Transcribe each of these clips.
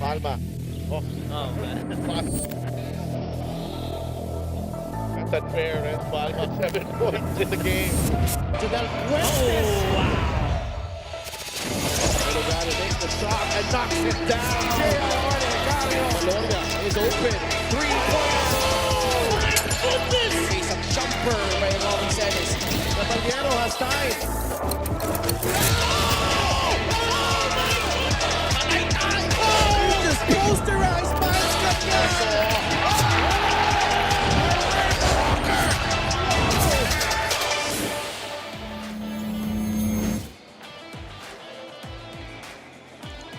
Palma. Oh, man. that's unfair, and Palma 7 points in the game. To Del Fuentes. Oh, wow. Delgado takes the shot and knocks it down. Malonia is open. 3-pointer. Oh my goodness! Face a jumper by Robin Celis. Caballero has time. He just posterized by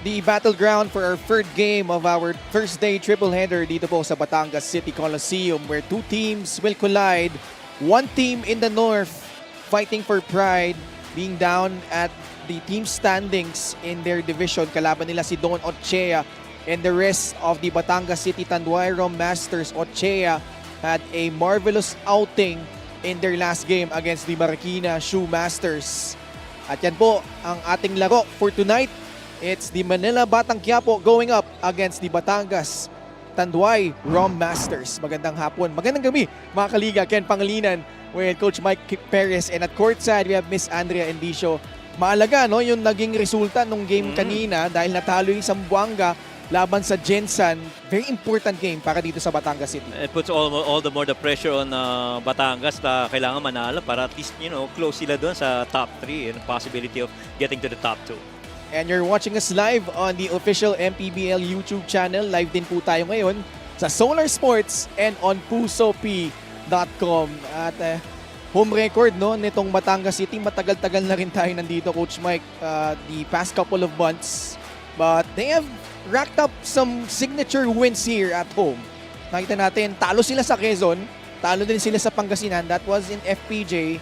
The battleground for our third game of our Thursday triple-header dito po sa Batangas City Coliseum, where two teams will collide. One team in the north fighting for pride, being down at the team standings in their division. Kalaban nila si Don Ochea, and the rest of the Batangas City Tanduayron Masters. Ochea had a marvelous outing in their last game against the Marikina Shoe Masters. At yan po ang ating laro for tonight. It's the Manila Batang Quiapo going up against the Batangas Tanduay Rom Masters. Magandang hapon, magandang gabi mga kaliga. Ken Pangilinan with Coach Mike Perez, and at courtside we have Miss Andrea Endicio. Maalaga no yung naging resulta nung game kanina dahil natalo yung Zamboanga laban sa Jensan. Very important game para dito sa Batangas City. It puts all the more the pressure on Batangas na kailangan manalo para at least, close sila doon sa top 3 and possibility of getting to the top 2. And you're watching us live on the official MPBL YouTube channel. Live din po tayo ngayon sa Solar Sports and on pusop.com. At home record no nitong Batangas City, matagal-tagal na rin tayo nandito, Coach Mike, the past couple of months. But they have racked up some signature wins here at home. Nakita natin, talo sila sa Quezon, talo din sila sa Pangasinan. That was in FPJ.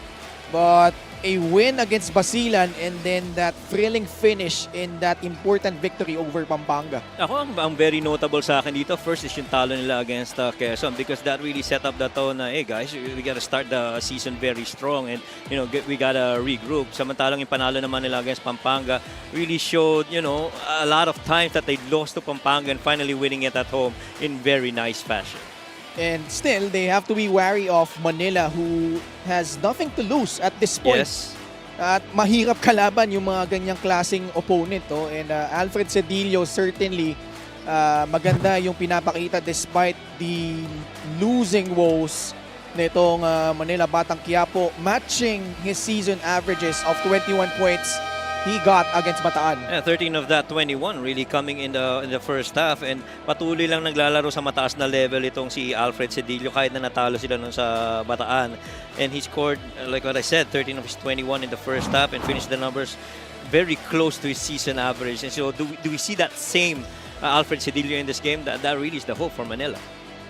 But a win against Basilan, and then that thrilling finish in that important victory over Pampanga. Ako, ang very notable sa akin dito, first is yung talo nila against Quezon, because that really set up the tone na, hey guys, we gotta start the season very strong and, we gotta regroup. Samantalang yung panalo naman nila against Pampanga really showed, a lot of times that they lost to Pampanga and finally winning it at home in very nice fashion. And still, they have to be wary of Manila, who has nothing to lose at this point. Yes. At mahirap kalaban yung mga ganyang klaseng opponent. Oh. And Alfred Sedillo, certainly, maganda yung pinapakita despite the losing woes nitong Manila Batang Quiapo, matching his season averages of 21 points he got against Bataan. Yeah, 13 of that 21 really coming in the first half, and patuloy lang naglalaro sa mataas na level itong si Alfred Sedillo kahit na natalo sila nun sa Bataan. And he scored, like what I said, 13 of his 21 in the first half and finished the numbers very close to his season average. And so do we see that same Alfred Sedillo in this game? That really is the hope for Manila.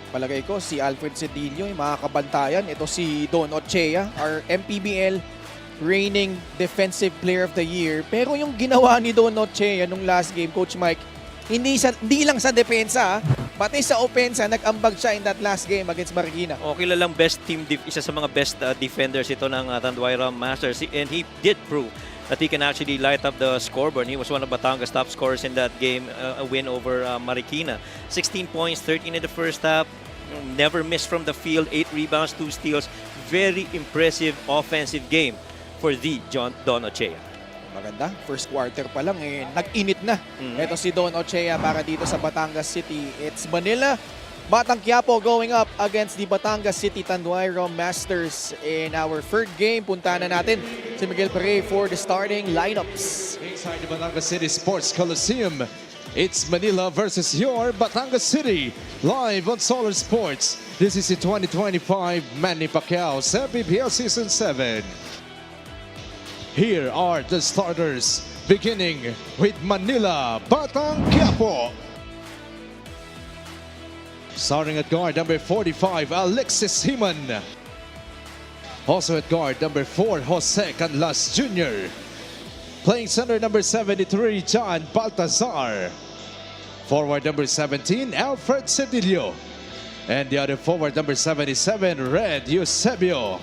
Palagay ko si Alfred Sedillo yung makakabantayan. Ito si Don Ochea, our MPBL reigning Defensive Player of the Year. Pero yung ginawa ni Don Ochea nung last game, Coach Mike, hindi lang sa depensa, pati sa opensa, nag-ambag siya in that last game against Marikina. O, kilalang best team, isa sa mga best defenders ito ng Tanduayron Masters, and he did prove that he can actually light up the scoreboard. He was one of Batangas' top scorers in that game, a win over Marikina. 16 points, 13 in the first half, never missed from the field, 8 rebounds, 2 steals. Very impressive offensive game for the Don Ochea. Maganda. First quarter pa lang, nag-init na. Ito si Don Ochea para dito sa Batangas City. It's Manila Batang Quiapo going up against the Batangas City Tanduayron Masters in our third game. Punta na natin si Miguel Pere for the starting lineups. Inside the Batangas City Sports Coliseum, it's Manila versus your Batangas City, live on Solar Sports. This is the 2025 Manny Pacquiao MPBL Season 7. Here are the starters, beginning with Manila Batang Quiapo. Starting at guard number 45, Alexis Himan. Also at guard number 4, Jose Canlas Jr. Playing center number 73, John Baltazar. Forward number 17, Alfred Sedillo. And the other forward number 77, Red Eusebio.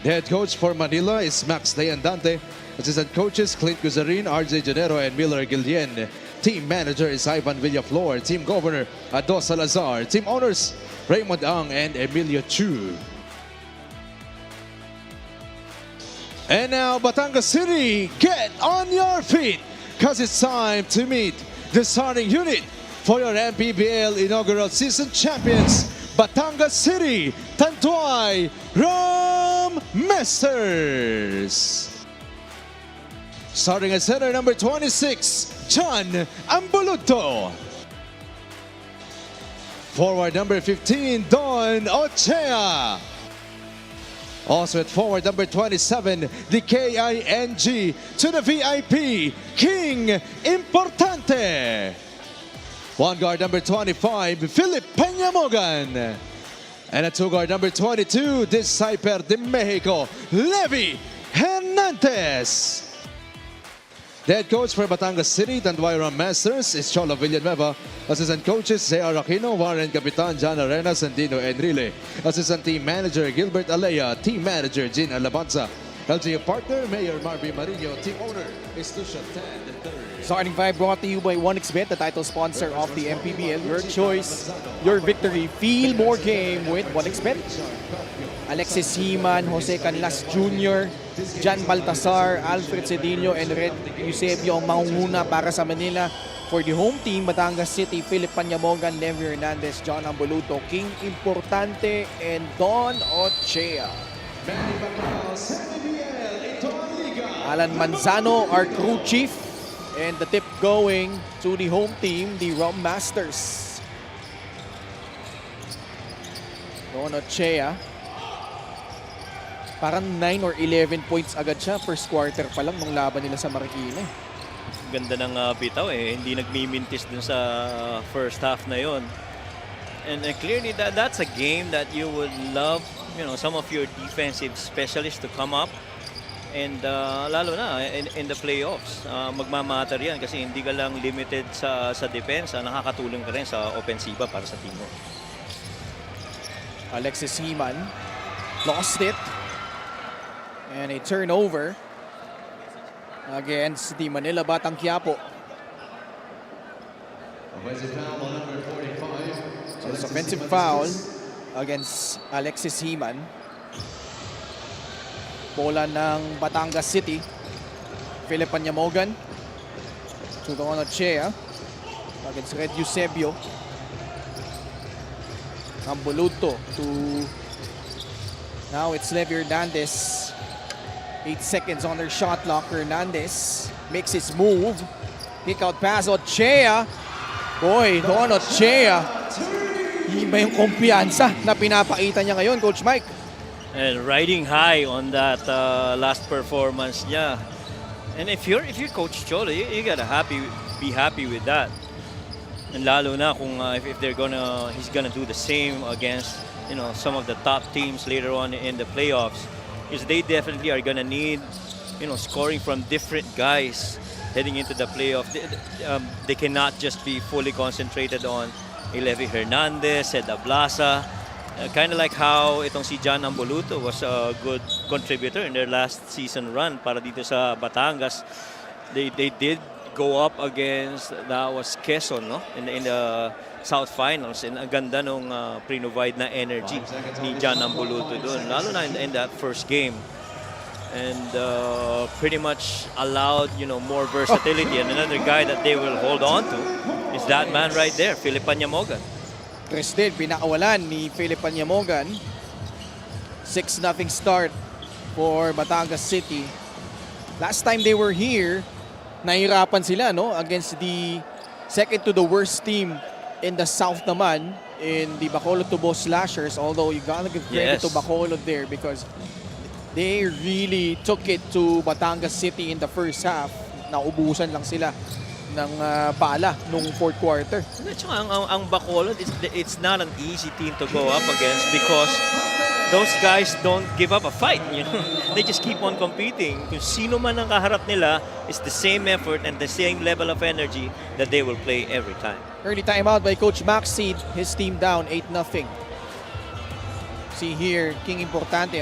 The head coach for Manila is Max Leandante. Assistant coaches Clint Guzarin, RJ Janero, and Miller Guillen. Team Manager is Ivan Villaflor. Team Governor Ado Salazar. Team Owners Raymond Ang and Emilio Chu. And now Batangas City, get on your feet because it's time to meet the starting unit for your MPBL inaugural season champions, Batangas City Tanduay Ram Masters. Starting at center, number 26, John Ambuluto. Forward number 15, Don Ochea. Also at forward number 27, the KING to the VIP, King Importante. One guard number 25, Philip Peñamogan. And a two guard number 22, Disciper de Mexico, Levi Hernandez. The head coach for Batangas City, Tanduay Ram Masters, is Cholo Villanueva. Assistant coaches, J.R. Aquino, Warren Capitan, John Arenas, and Dino Enrile. Assistant team manager, Gilbert Alea. Team manager, Jean Alabanza. LGU partner, Mayor Marby Marillo. Team owner is Lucia Tan III. Starting five brought to you by 1xBet, the title sponsor of the MPBL. Your choice, your victory. Feel more game with 1xBet. Alexis Himan, Jose Canlas Jr., Jan Baltasar, Alfred Sedillo, and Red Eusebio ang mangunguna para sa Manila. For the home team, Batangas City, Philip Peñamogan, Levi Hernandez, John Ambuluto, King Importante, and Don Ochea. Alan Manzano, our crew chief, and the tip going to the home team, the Ram Masters. Don Ochea. Parang 9 or 11 points agad siya first quarter pa lang nung laban nila sa Marikina. Ganda ng bitaw eh. Hindi nagmimintis dun sa first half na yon. And clearly that's a game that you would love, you know, some of your defensive specialists to come up. And lalo na in the playoffs, magmamatter yan kasi hindi ka lang limited sa defense, nakakatulong ka rin sa ofensiba para sa team mo. Alexis Himan lost it. And a turnover against the Manila Batang Quiapo. So it's offensive foul against Alexis Himan. Bola ng Batangas City. Philip Peñamogan to Don Ochea against Red Eusebio. Ambuluto to... Now it's Levi Hernandez. 8 seconds on their shot clock. Hernandez makes his move. Kick out pass. Ochea. Boy, Don Ochea. Iba yung kumpiyansa na pinapakita niya ngayon, Coach Mike. And riding high on that last performance niya. And if you're Coach Cholo, you gotta be happy with that. And lalo na kung if he's gonna do the same against, you know, some of the top teams later on in the playoffs. Because they definitely are gonna need, you know, scoring from different guys heading into the playoff. They cannot just be fully concentrated on Levi Hernandez, Seda Blasa. Kind of like how itong si John Ambuluto was a good contributor in their last season run para dito sa Batangas. They did go up against, that was Quezon, no? In the South Finals, and ang ganda nung pre-provide na energy ni John Ambuluto doon, lalo na in that first game, and pretty much allowed, you know, more versatility. And another guy that they will hold on to is that man right there, Philip Peñamogan. Cristel, pinakawalan ni Philip Peñamogan. 6-0 start for Batangas City. Last time they were here, nahirapan sila, no, against the second to the worst team in the South naman, in the Bacolod Tubo Slashers. Although you gotta give credit to Bacolod there because they really took it to Batangas City in the first half. Naubusan lang sila ng bala nung fourth quarter. At saka ang Bacolod, it's not an easy team to go up against because those guys don't give up a fight. You know? They just keep on competing. Kung sino man ang kaharap nila, it's the same effort and the same level of energy that they will play every time. Early timeout by Coach Maxid. His team down 8-0. See here, King Importante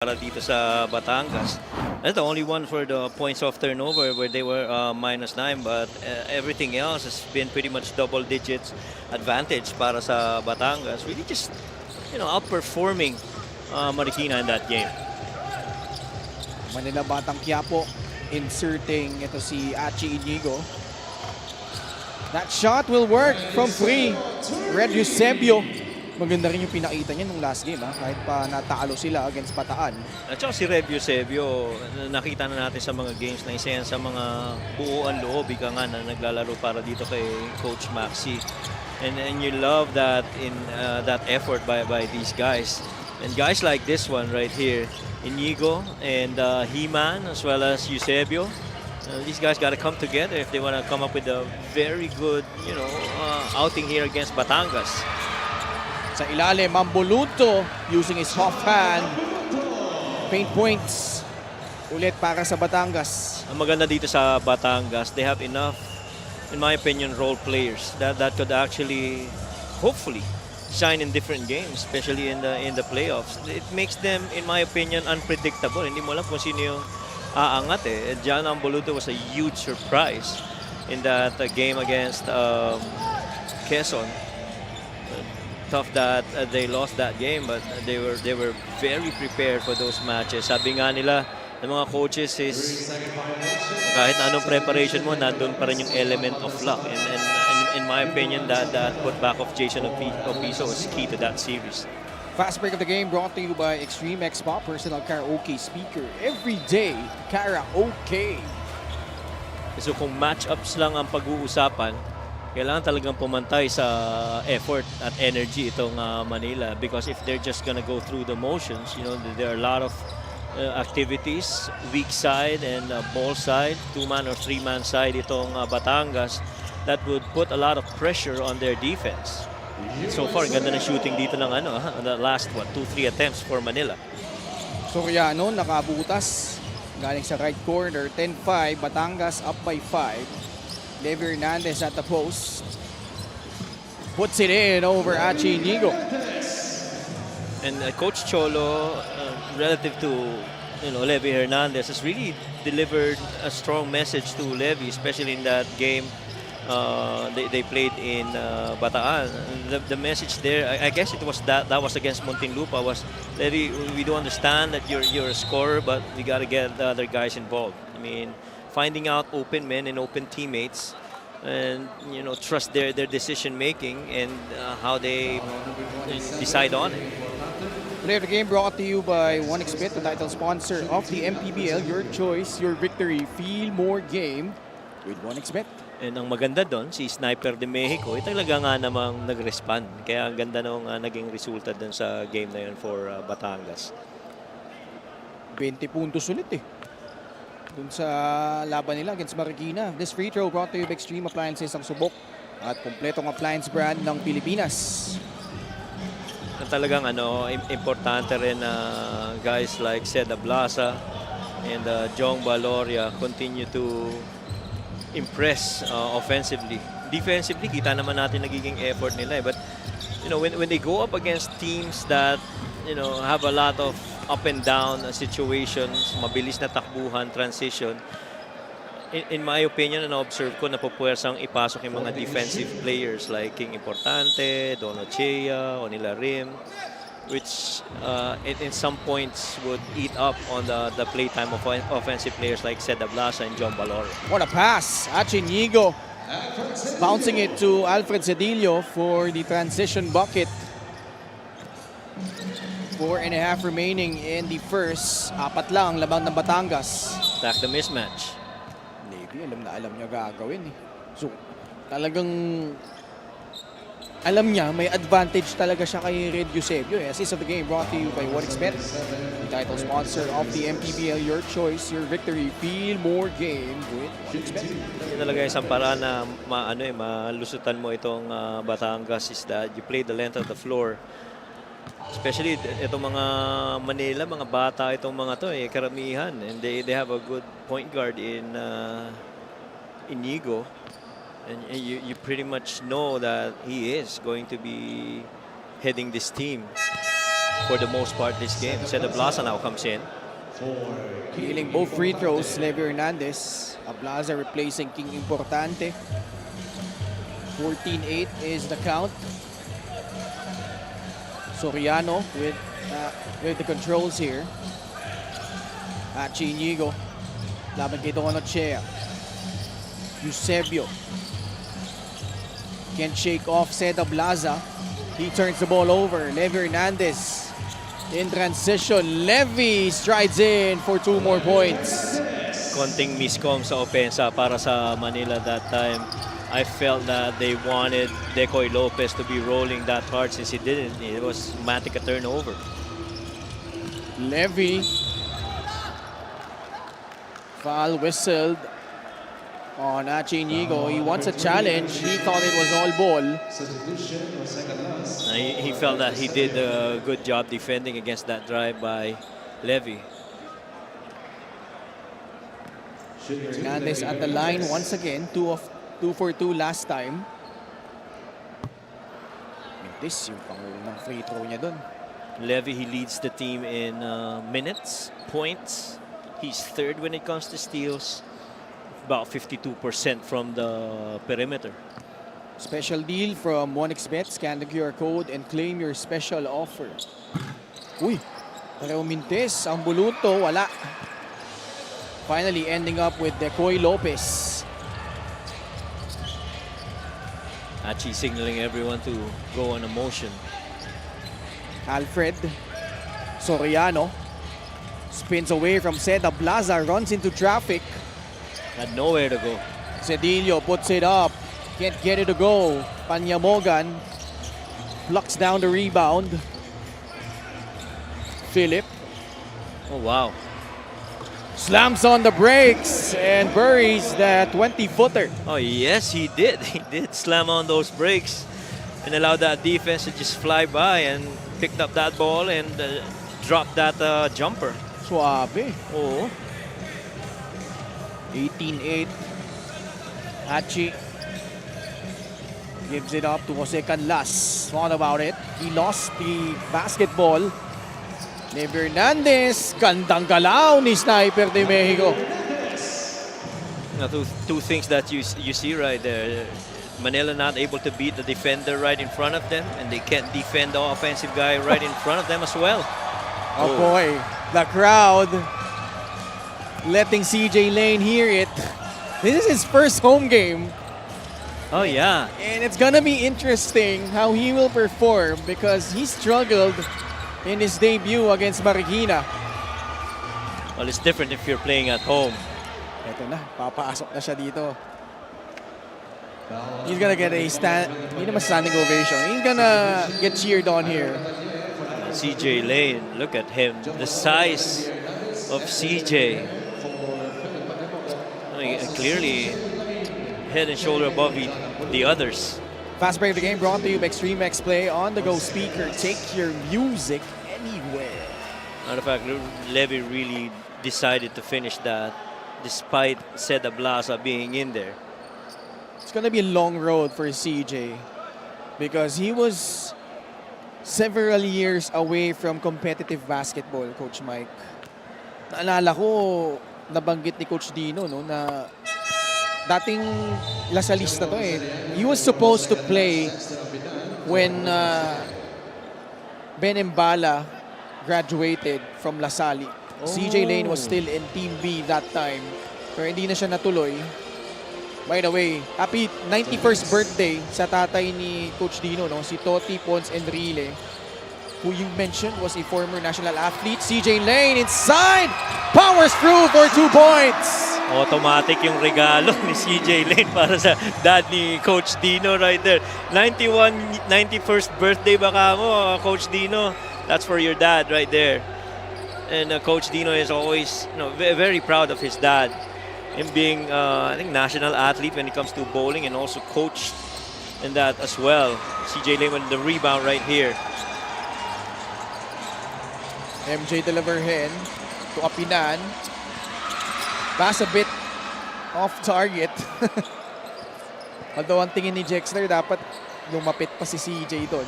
para dito sa Batangas. That's the only one for the points of turnover where they were -9, but everything else has been pretty much double digits advantage para sa Batangas. Really just, outperforming Marikina in that game. Manila Batang Quiapo inserting ito si Achi Inigo. That shot will work from free. Red Eusebio. Maganda rin yung pinakita niya nung last game, kahit pa natalo sila against Bataan. At saka si Red Eusebio, nakita na natin sa mga games na isa yan sa mga buuan loob, ika nga na naglalaro para dito kay Coach Maxi. And you love that in that effort by these guys. And guys like this one right here, Inigo and He-Man as well as Eusebio. These guys got to come together if they want to come up with a very good, outing here against Batangas. Sa ilalim, Mambuluto using his off hand. Paint points ulit para sa Batangas. Ang maganda dito sa Batangas, they have enough, in my opinion, role players that could actually, hopefully, shine in different games, especially in the playoffs. It makes them, in my opinion, unpredictable. Hindi mo alam kung sino yung aangat eh. John Ambuluto was a huge surprise in that game against Quezon. Tough that they lost that game, but they were very prepared for those matches. Sabi nga nila ng mga coaches is kahit anong preparation mo, nandun pa rin yung element of luck. And in my opinion, that putback of Jason Opiso is key to that series. Fast break of the game brought to you by Extreme X Pop Personal Karaoke Speaker. Every day, karaoke. So kung matchups lang ang pag-uusapan, kailangan talagang pumantay sa effort at energy itong Manila, because if they're just gonna go through the motions, there are a lot of activities, weak side and ball side, 2-man or 3-man side itong Batangas, that would put a lot of pressure on their defense. So far, ganda ng shooting dito ng the last 2-3 attempts for Manila. Soriano nakabutas galing sa right corner, 10-5, Batangas up by 5. Levi Hernandez at the post. Puts it in over Achi Inigo. And Coach Cholo, relative to Levi Hernandez, has really delivered a strong message to Levi, especially in that game they played in Bataan. The message there, I guess it was that was against Muntinlupa, was Levi, we do understand that you're a scorer, but we got to get the other guys involved. I mean, finding out open men and open teammates, and trust their decision making and how they decide on it. Play of the game brought to you by 1xBet, the title sponsor of the MPBL. Your choice, your victory. Feel more game with 1xBet. And ang maganda doon, si Sniper de Mexico, talaga nga namang nag-respond. Kaya ang ganda nung naging resulta doon sa game na yun for Batangas. 20 puntos ulit dun sa laban nila against Marikina. This free throw brought to you by Extreme Appliances, ang subok at kompletong appliance brand ng Pilipinas. Talagang importante rin na guys like Seda Blasa and Jong Baloria continue to impress offensively. Defensively, kita naman natin nagiging effort nila but when they go up against teams that have a lot of up and down situations, mabilis na takbuhan, transition, in my opinion, na-observe ko na pupuwersang ipasok yung mga defensive players like King Importante, Dono Chea, Onila Rim, which in some points would eat up on the playtime of offensive players like Seda Blasa and John Balor. What a pass! Achi Inigo bouncing it to Alfred Sedillo for the transition bucket. 4.5 remaining in the first. 4 lang labang ng Batangas. Attack the mismatch. Levi, alam niya gagawin So, talagang alam niya, may advantage talaga siya kay Red Eusebio. Assist of the game brought to you by 1xBet, the title sponsor of the MPBL. Your choice, your victory. Feel more game with 1xBet. Yun talaga isang paraan na malusutan mo itong Batangas is that you play the length of the floor. Especially itong mga Manila, mga bata itong mga to karamihan, and they have a good point guard in Inigo, and you pretty much know that he is going to be heading this team. for the most part this game. Sedillo now comes in. Killing both free throws, Levi Hernandez. Ablaza replacing King Importante. 14-8 is the count. Soriano with the controls here. Achi Inigo. Laban kay Don Ochea. Eusebio. Can't shake off Seda Blaza. He turns the ball over. Levi Hernandez in transition. Levi strides in for 2 more points. Konting miscom sa opensa para sa Manila that time. I felt that they wanted Decoy Lopez to be rolling that hard since he didn't. It was matic a turnover. Levi. Foul whistled on Achi Inigo. He wants a challenge. He thought it was all ball. He felt that he did a good job defending against that drive by Levi. Hernandez at the line once again. 2 for 2 last time. This yung pangulang free throw niya dun. Levi, he leads the team in minutes, points. He's third when it comes to steals. About 52% from the perimeter. Special deal from 1xBet. Scan the QR code and claim your special offer. Uy, Pareo Mintes, ang buluto, wala. Finally ending up with Decoy Lopez. Achi signaling everyone to go on a motion. Alfred Soriano spins away from Seda Blaza, runs into traffic. Had nowhere to go. Sedillo puts it up. Can't get it to go. Panyamogan plucks down the rebound. Philip Oh, wow. slams on the brakes and buries that 20-footer. Oh, yes, he did. He did slam on those brakes and allowed that defense to just fly by and picked up that ball and dropped that jumper. Suave. Oh, 18-8. Hachi gives it up to Jose Canlas. Thought about it. He lost the basketball. Levi Hernandez. Gandang galaw ni Sniper de Mexico. now two things that you see right there. Manila not able to beat the defender right in front of them, and they can't defend the offensive guy right in front of them as well. Oh boy, the crowd letting CJ Lane hear it. This is his first home game, Oh, yeah. and it's gonna be interesting how he will perform because he struggled in his debut against Marikina. Well, it's different if you're playing at home. Ito na, papasok na siya dito. He's gonna get a hindi naman standing ovation. He's gonna get cheered on here. CJ Lane, look at him. The size of CJ. I mean, clearly head and shoulder above the others. Fast break of the game brought to you by Extreme X Play on the go speaker. Take your music anywhere. Matter of fact, Levi really decided to finish that despite Seda Blaza being in there. It's gonna be a long road for CJ because he was several years away from competitive basketball, Coach Mike. Naalala ko, nabanggit ni Coach Dino no, na dating lasalista to eh. He was supposed to play when Ben Embala graduated from Lasali. CJ Lane was still in Team B that time, pero hindi na siya natuloy. By the way, happy 91st birthday sa tatay ni Coach Dino, no? Si Toti Pons Enrile, who you mentioned was a former national athlete. CJ Lane inside, powers through for 2 points. Automatic yung regalo ni CJ Lane para sa dad ni Coach Dino right there. 91st birthday baka mo, Coach Dino. That's for your dad right there. And Coach Dino is always very proud of his dad. Him being, I think, national athlete when it comes to bowling and also coached in that as well. CJ Lane with the rebound right here. MJ Delaverhen to Apinan. Pass a bit off target. Although ang tingin ni Jexter, dapat lumapit pa si CJ doon.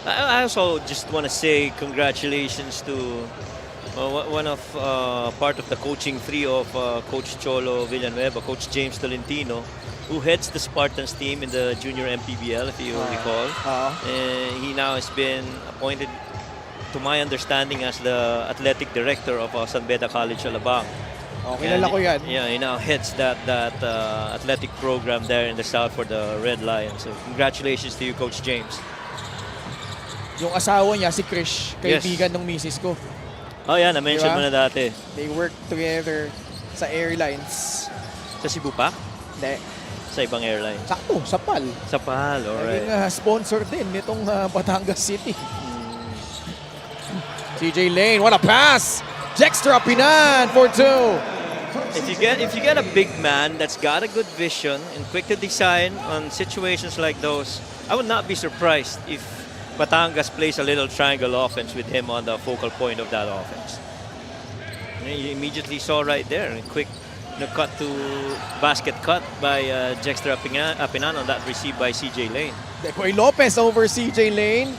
I also just want to say congratulations to one of part of the coaching trio of Coach Cholo Villanueva, Coach James Tolentino, who heads the Spartans team in the junior MPBL, if you recall. He now has been appointed, to my understanding, as the athletic director of San Beda College, Alabang. Kilala ko yan. Yeah, he now heads that athletic program there in the south for the Red Lions. So congratulations to you, Coach James. Yung asawa niya, si Krish, kaibigan ng misis ko. Oh yeah, na-mention Diba? mo na dati. They work together sa airlines. Sa Cebu pa? Hindi. Sa ibang airline? Sakto, sa PAL. Sa PAL, alright. Naging sponsor din nitong Batangas City. CJ Lane, what a pass! Jexter Apinan for 2. If you get a big man that's got a good vision and quick to design on situations like those, I would not be surprised if Batangas plays a little triangle offense with him on the focal point of that offense. You immediately saw right there, a quick cut to basket cut by Jexter Apinan on that receive by CJ Lane. Decoy Lopez over CJ Lane.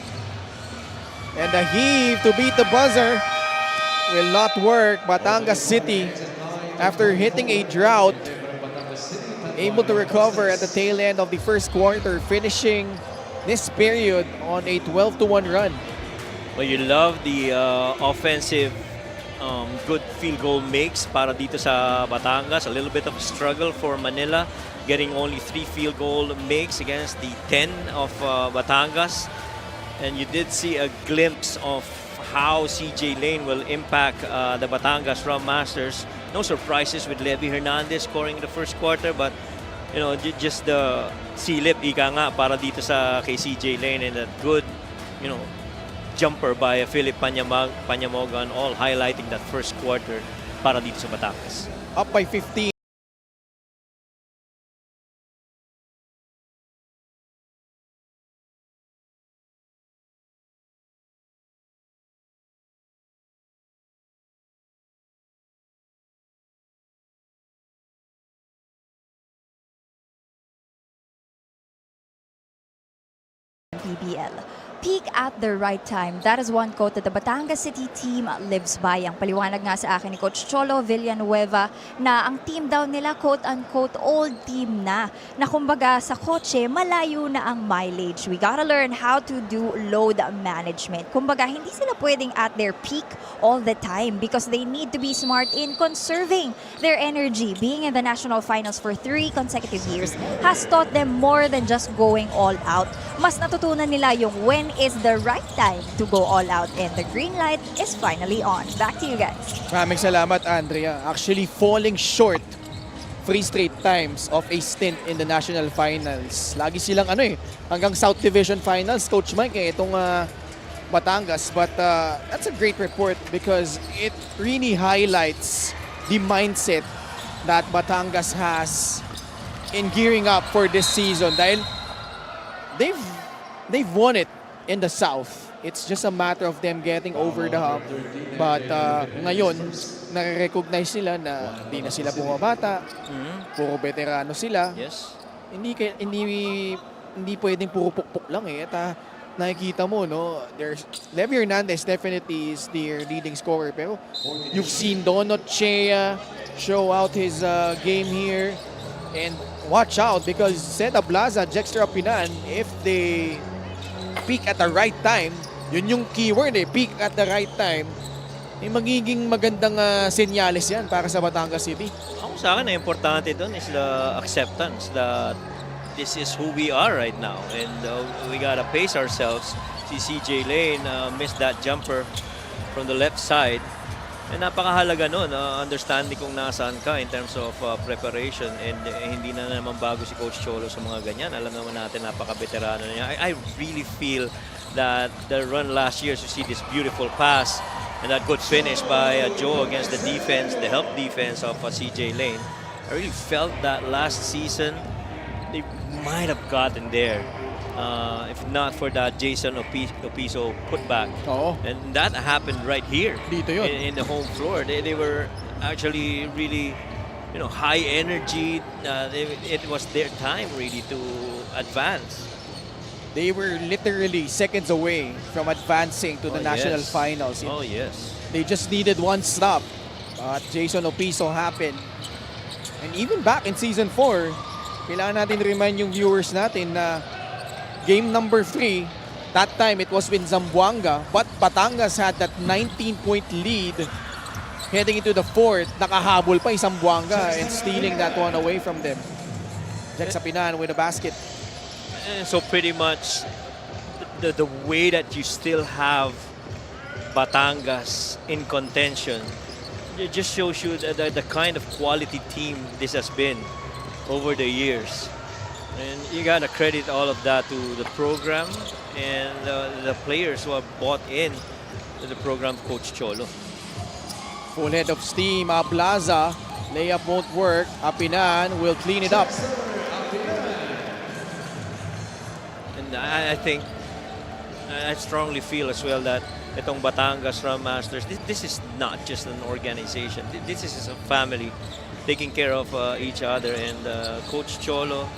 And a heave to beat the buzzer will not work. Batangas City, after hitting a drought, able to recover at the tail end of the first quarter, finishing this period on a 12-1 run. Well, you love the offensive good field goal makes para dito sa Batangas. A little bit of struggle for Manila, getting only 3 field goal makes against the 10 of Batangas. And you did see a glimpse of how CJ Lane will impact the Batangas Rum Masters. No surprises with Levy Hernandez scoring in the first quarter, but you know, just the silip ika nga para dito sa kay CJ Lane, and a good, you know, jumper by Philip Panyamogan, all highlighting that first quarter para dito sa Batangas. Up by 15. MPBL. Peak at the right time. That is one quote that the Batangas City team lives by. Ang paliwanag nga sa akin ni Coach Cholo Villanueva na ang team daw nila quote-unquote old team na. Na kumbaga sa kotse, malayo na ang mileage. We gotta learn how to do load management. Kumbaga, hindi sila pwedeng at their peak all the time because they need to be smart in conserving their energy. Being in the national finals for 3 consecutive years has taught them more than just going all out. Mas natutunan nila yung when is the right time to go all out, and the green light is finally on. Back to you guys. Maraming salamat, Andrea. Actually falling short 3 straight times of a stint in the national finals. Lagi silang hanggang South Division finals, Coach Mike, itong Batangas. But that's a great report because it really highlights the mindset that Batangas has in gearing up for this season. Dahil they've won it in the South. It's just a matter of them getting over the hump. But ngayon, nare-recognize sila na hindi na sila bumabata. Puro veterano sila. Yes. Hindi pwedeng puro pukpok lang At nakikita mo, no, there's Levy Hernandez definitely is their leading scorer. Pero you've seen Donut Chea show out his game here. And watch out because Seda Blaza, Jexter Apinan, if they peak at the right time, yun yung keyword peak at the right time, magiging magandang senyales yan para sa Batangas City. Ako sa akin, importante doon is the acceptance that this is who we are right now, and we gotta pace ourselves. Si CJ Lane missed that jumper from the left side. And napakahalaga nun, understanding kung nasaan ka in terms of preparation, and hindi na naman bago si Coach Cholo sa mga ganyan. Alam naman natin, napaka-veterano niya. I really feel that the run last year to see this beautiful pass and that good finish by Joe against the defense, the help defense of CJ Lane. I really felt that last season they might have gotten there. If not for that Jason Opiso putback. And that happened right here Dito yun. in the home floor. They were actually really, you know, high energy. It was their time really to advance. They were literally seconds away from advancing to the national yes. finals. Oh, yes. They just needed one stop. But Jason Opiso happened. And even back in Season 4, kailangan natin remind yung viewers natin na game number 3, that time it was with Zamboanga, but Batangas had that 19-point lead heading into the 4th. Nakahabol pa yung Zamboanga and stealing that one away from them. Jack Sapinan with a basket. So pretty much the way that you still have Batangas in contention, it just shows you the kind of quality team this has been over the years. And you gotta credit all of that to the program and the players who have bought in to the program of Coach Cholo. Full head of steam, Ablaza. Layup won't work. Apinan will clean it up. And I think, I strongly feel as well that itong Batangas Ram Masters, this is not just an organization. This is a family taking care of each other. And Coach Cholo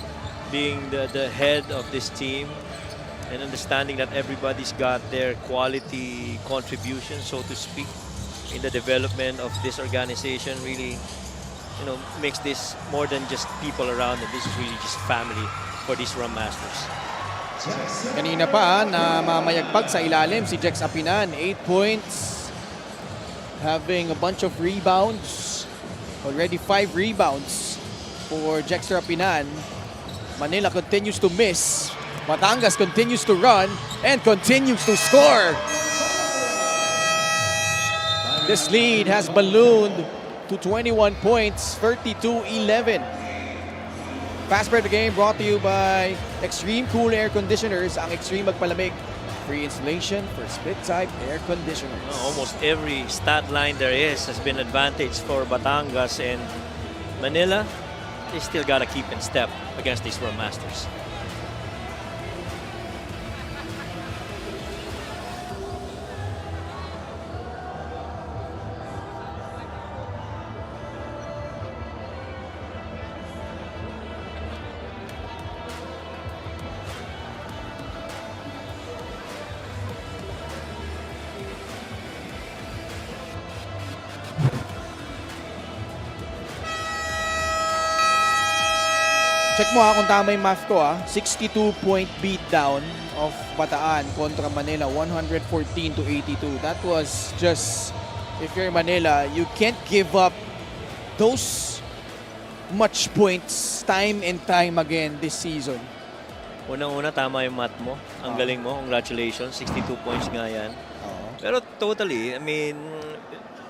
being the head of this team and understanding that everybody's got their quality contribution, so to speak, in the development of this organization really, makes this more than just people around it. This is really just family for these Ram Masters. Kanina pa na mamayagpag sa ilalim si Jex Apinan. 8 points. Having a bunch of rebounds. Already 5 rebounds for Jex Apinan. Manila continues to miss. Batangas continues to run and continues to score. This lead has ballooned to 21 points, 32-11. Fast break the game brought to you by Extreme Cool Air Conditioners. Ang Extreme magpalamig. Free installation for split type air conditioners. Almost every stat line there is has been advantage for Batangas, and Manila, they still gotta keep in step against these Ram Masters. Check mo kung tama yung math ko 62-point beatdown of Bataan kontra Manila, 114-82. That was just, if you're Manila, you can't give up those much points time and time again this season. Unang-una, tama yung math mo. Ang galing mo. Congratulations. 62 points nga yan. Pero totally, I mean,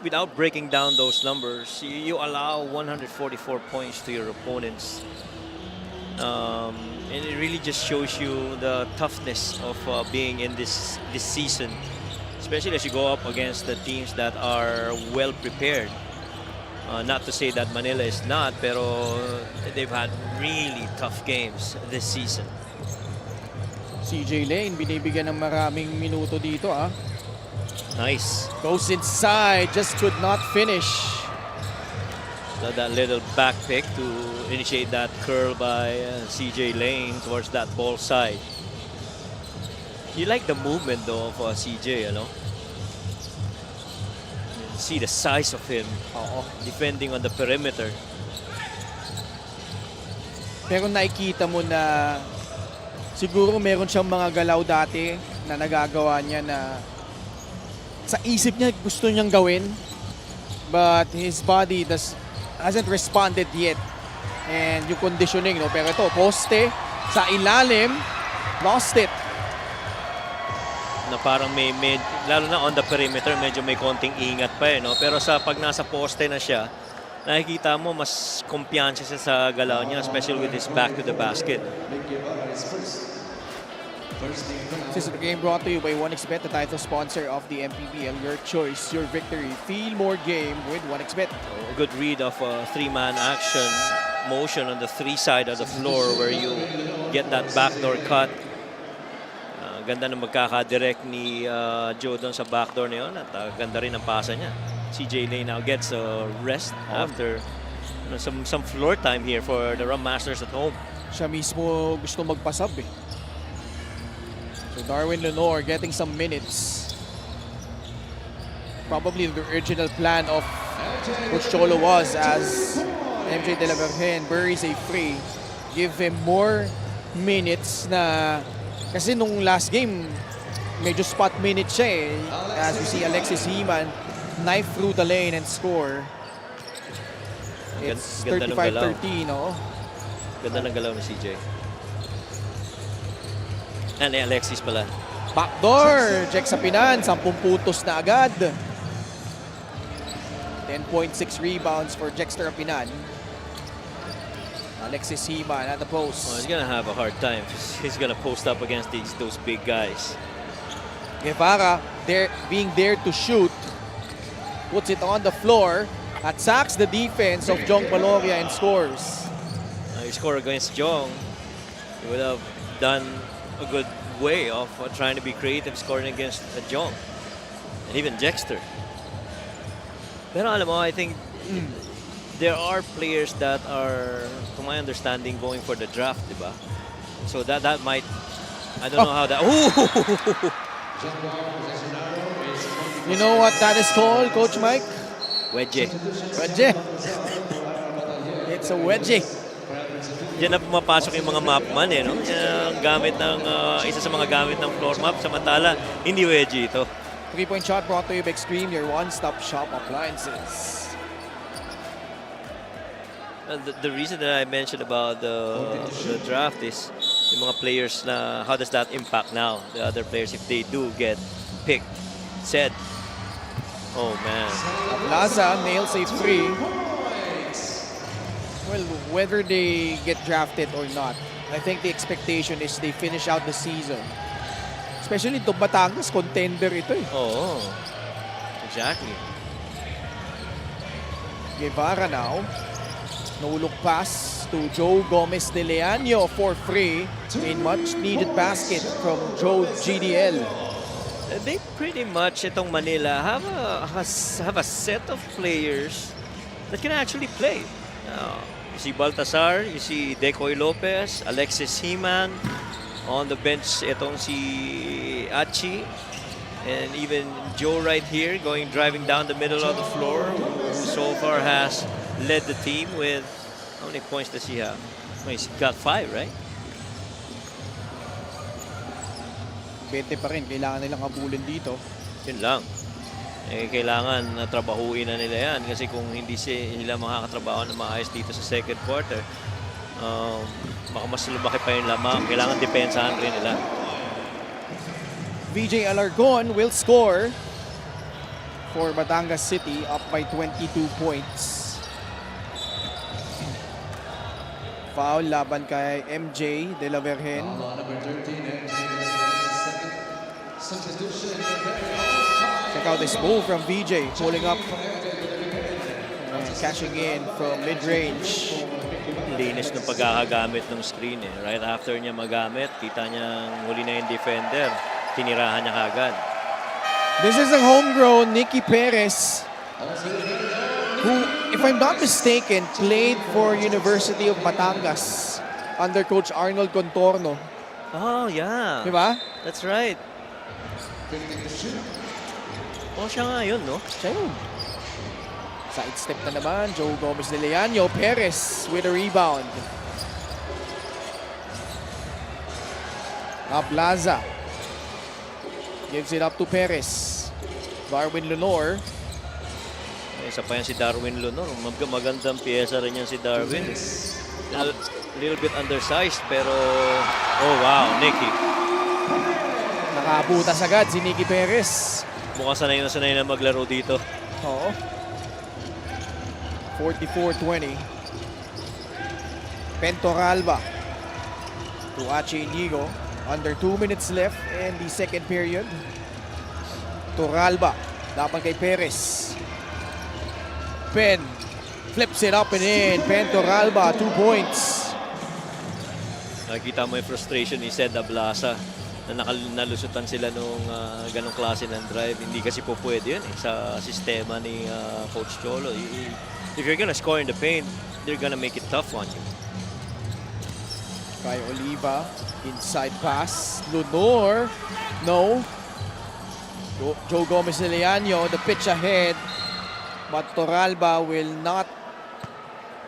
without breaking down those numbers, you allow 144 points to your opponents. And it really just shows you the toughness of being in this season, especially as you go up against the teams that are well prepared. Not to say that Manila is not, pero they've had really tough games this season. CJ Lane binibigyan ng maraming minuto dito Nice. Goes inside, just could not finish. So that little back pick to initiate that curl by CJ Lane towards that ball side. You like the movement though of CJ, you see the size of him defending on the perimeter. Pero nakikita mo na siguro meron siyang mga galaw dati na nagagawa niya na sa isip niya gusto niyang gawin, but his body hasn't responded yet. And yung conditioning, pero ito, poste sa ilalim, lost it. Na parang may lalo na on the perimeter, medyo may konting ingat pa pero pag nasa poste na siya, nakikita mo mas kumpiyansa siya sa galaw niya, especially with his back to the basket. This is the game brought to you by 1xBet, the title sponsor of the MPBL. Your choice, your victory. Feel more game with 1xBet. A good read of a three-man action motion on the 3 side of the floor where you get that backdoor cut. Ganda ng magkakadirect ni Joe doon sa backdoor na yun, at ganda rin ang pasa niya. CJ Lane now gets a rest after some floor time here for the Ram Masters at home. Siya mismo gusto magpasab So Darwin Lenore getting some minutes. Probably the original plan of Coach Cholo was, as MJ De La Virgen buries a free, give him more minutes na kasi nung last game medyo spot minutes siya eh. As we see Alexis Himan knife through the lane and score. It's Ganda ng galaw. 35-13, oh. Ganda ng galaw ni CJ. And Alexis pala. Backdoor, check sa Pinan, 10 puntos na agad. 10.6 rebounds for Jexter Pinan. Alexis Himan at the post. Well, he's gonna have a hard time. He's gonna post up against those big guys. Guevara being there to shoot. Puts it on the floor. Attacks the defense of Jong Baloria and scores. He scored against Jong. He would have done a good way of trying to be creative scoring against Jong. And even Jexter. Pero alam mo, I think there are players that are, to my understanding, going for the draft, diba? So that might, I don't know how that. Ooh! You know what that is called, Coach Mike? Wedge. Wedge. It's a wedge. Diyan na pumapasok yung mga mapman eh, no? Yan ang gamit ng, isa sa mga gamit ng floor map. Samantala, hindi wedge ito. 3-point shot brought to you by Extreme, your one-stop shop appliances. The reason that I mentioned about the draft is yung mga players na how does that impact now the other players if they do get picked. Said, oh man. Plaza nails a free. Well, whether they get drafted or not, I think the expectation is they finish out the season. Especially to Batangas, contender ito eh. Oh, exactly. Guevara now. Nulok pass to Joe Gomez de Leaño for free. A much needed basket from Joe GDL. They pretty much, itong Manila, have a set of players that can actually play. You see Baltasar, you see Decoy Lopez, Alexis Himan. On the bench, itong si Achi. And even Joe right here, driving down the middle of the floor, who so far has led the team with, how many points does he have? Well, he's got 5, right? 20 pa rin, kailangan nilang habulin dito. Yun lang. Eh, kailangan na trabahuin na nila yan kasi kung hindi sila makakatrabaho na maayos dito sa second quarter, baka mas lumaki pa yung lamang. Kailangan depensahan rin nila. VJ Alargon will score for Batangas City, up by 22 points. Foul laban kay MJ De La Virgen. Check out this move from VJ, pulling up, cashing in from mid-range. Linis ng pagkakagamit ng screen eh. Right after niya magamit, kita niyang huli na yung defender. Tinirahan niya kagad. This is a homegrown Nicky Perez, who, if I'm not mistaken, played for University of Batangas under Coach Arnold Contorno. Oh, yeah. Diba? That's right. Oh, siya nga yun, no? Siya yun. Side step na naman, Joe Gomez de Leaño. Perez with a rebound. Plaza gives it up to Perez. Darwin Lenore. Isa pa yan si Darwin Lenore. Magandang piyesa rin yan si Darwin. A little bit undersized, pero oh wow, Nicky. Nakabutas agad si Nicky Perez. Mukhang sanay na maglaro dito. Oo. 44-20. Pentoralba to Ache Inigo. Under 2 minutes left in the second period. Toralba, laban kay Perez. Pen flips it up and in. Pentoralba, 2 points. Nakikita mo yung frustration ni Sed Ablasa na nalusutan sila nung ganong klase ng drive. Hindi kasi po pwede yun sa sistema ni Coach Cholo. If you're gonna score in the paint, they're gonna make it tough on you. Kay Oliva, inside pass. Lunor, no. Joe Gomez de Leaño, the pitch ahead. But Torralba will not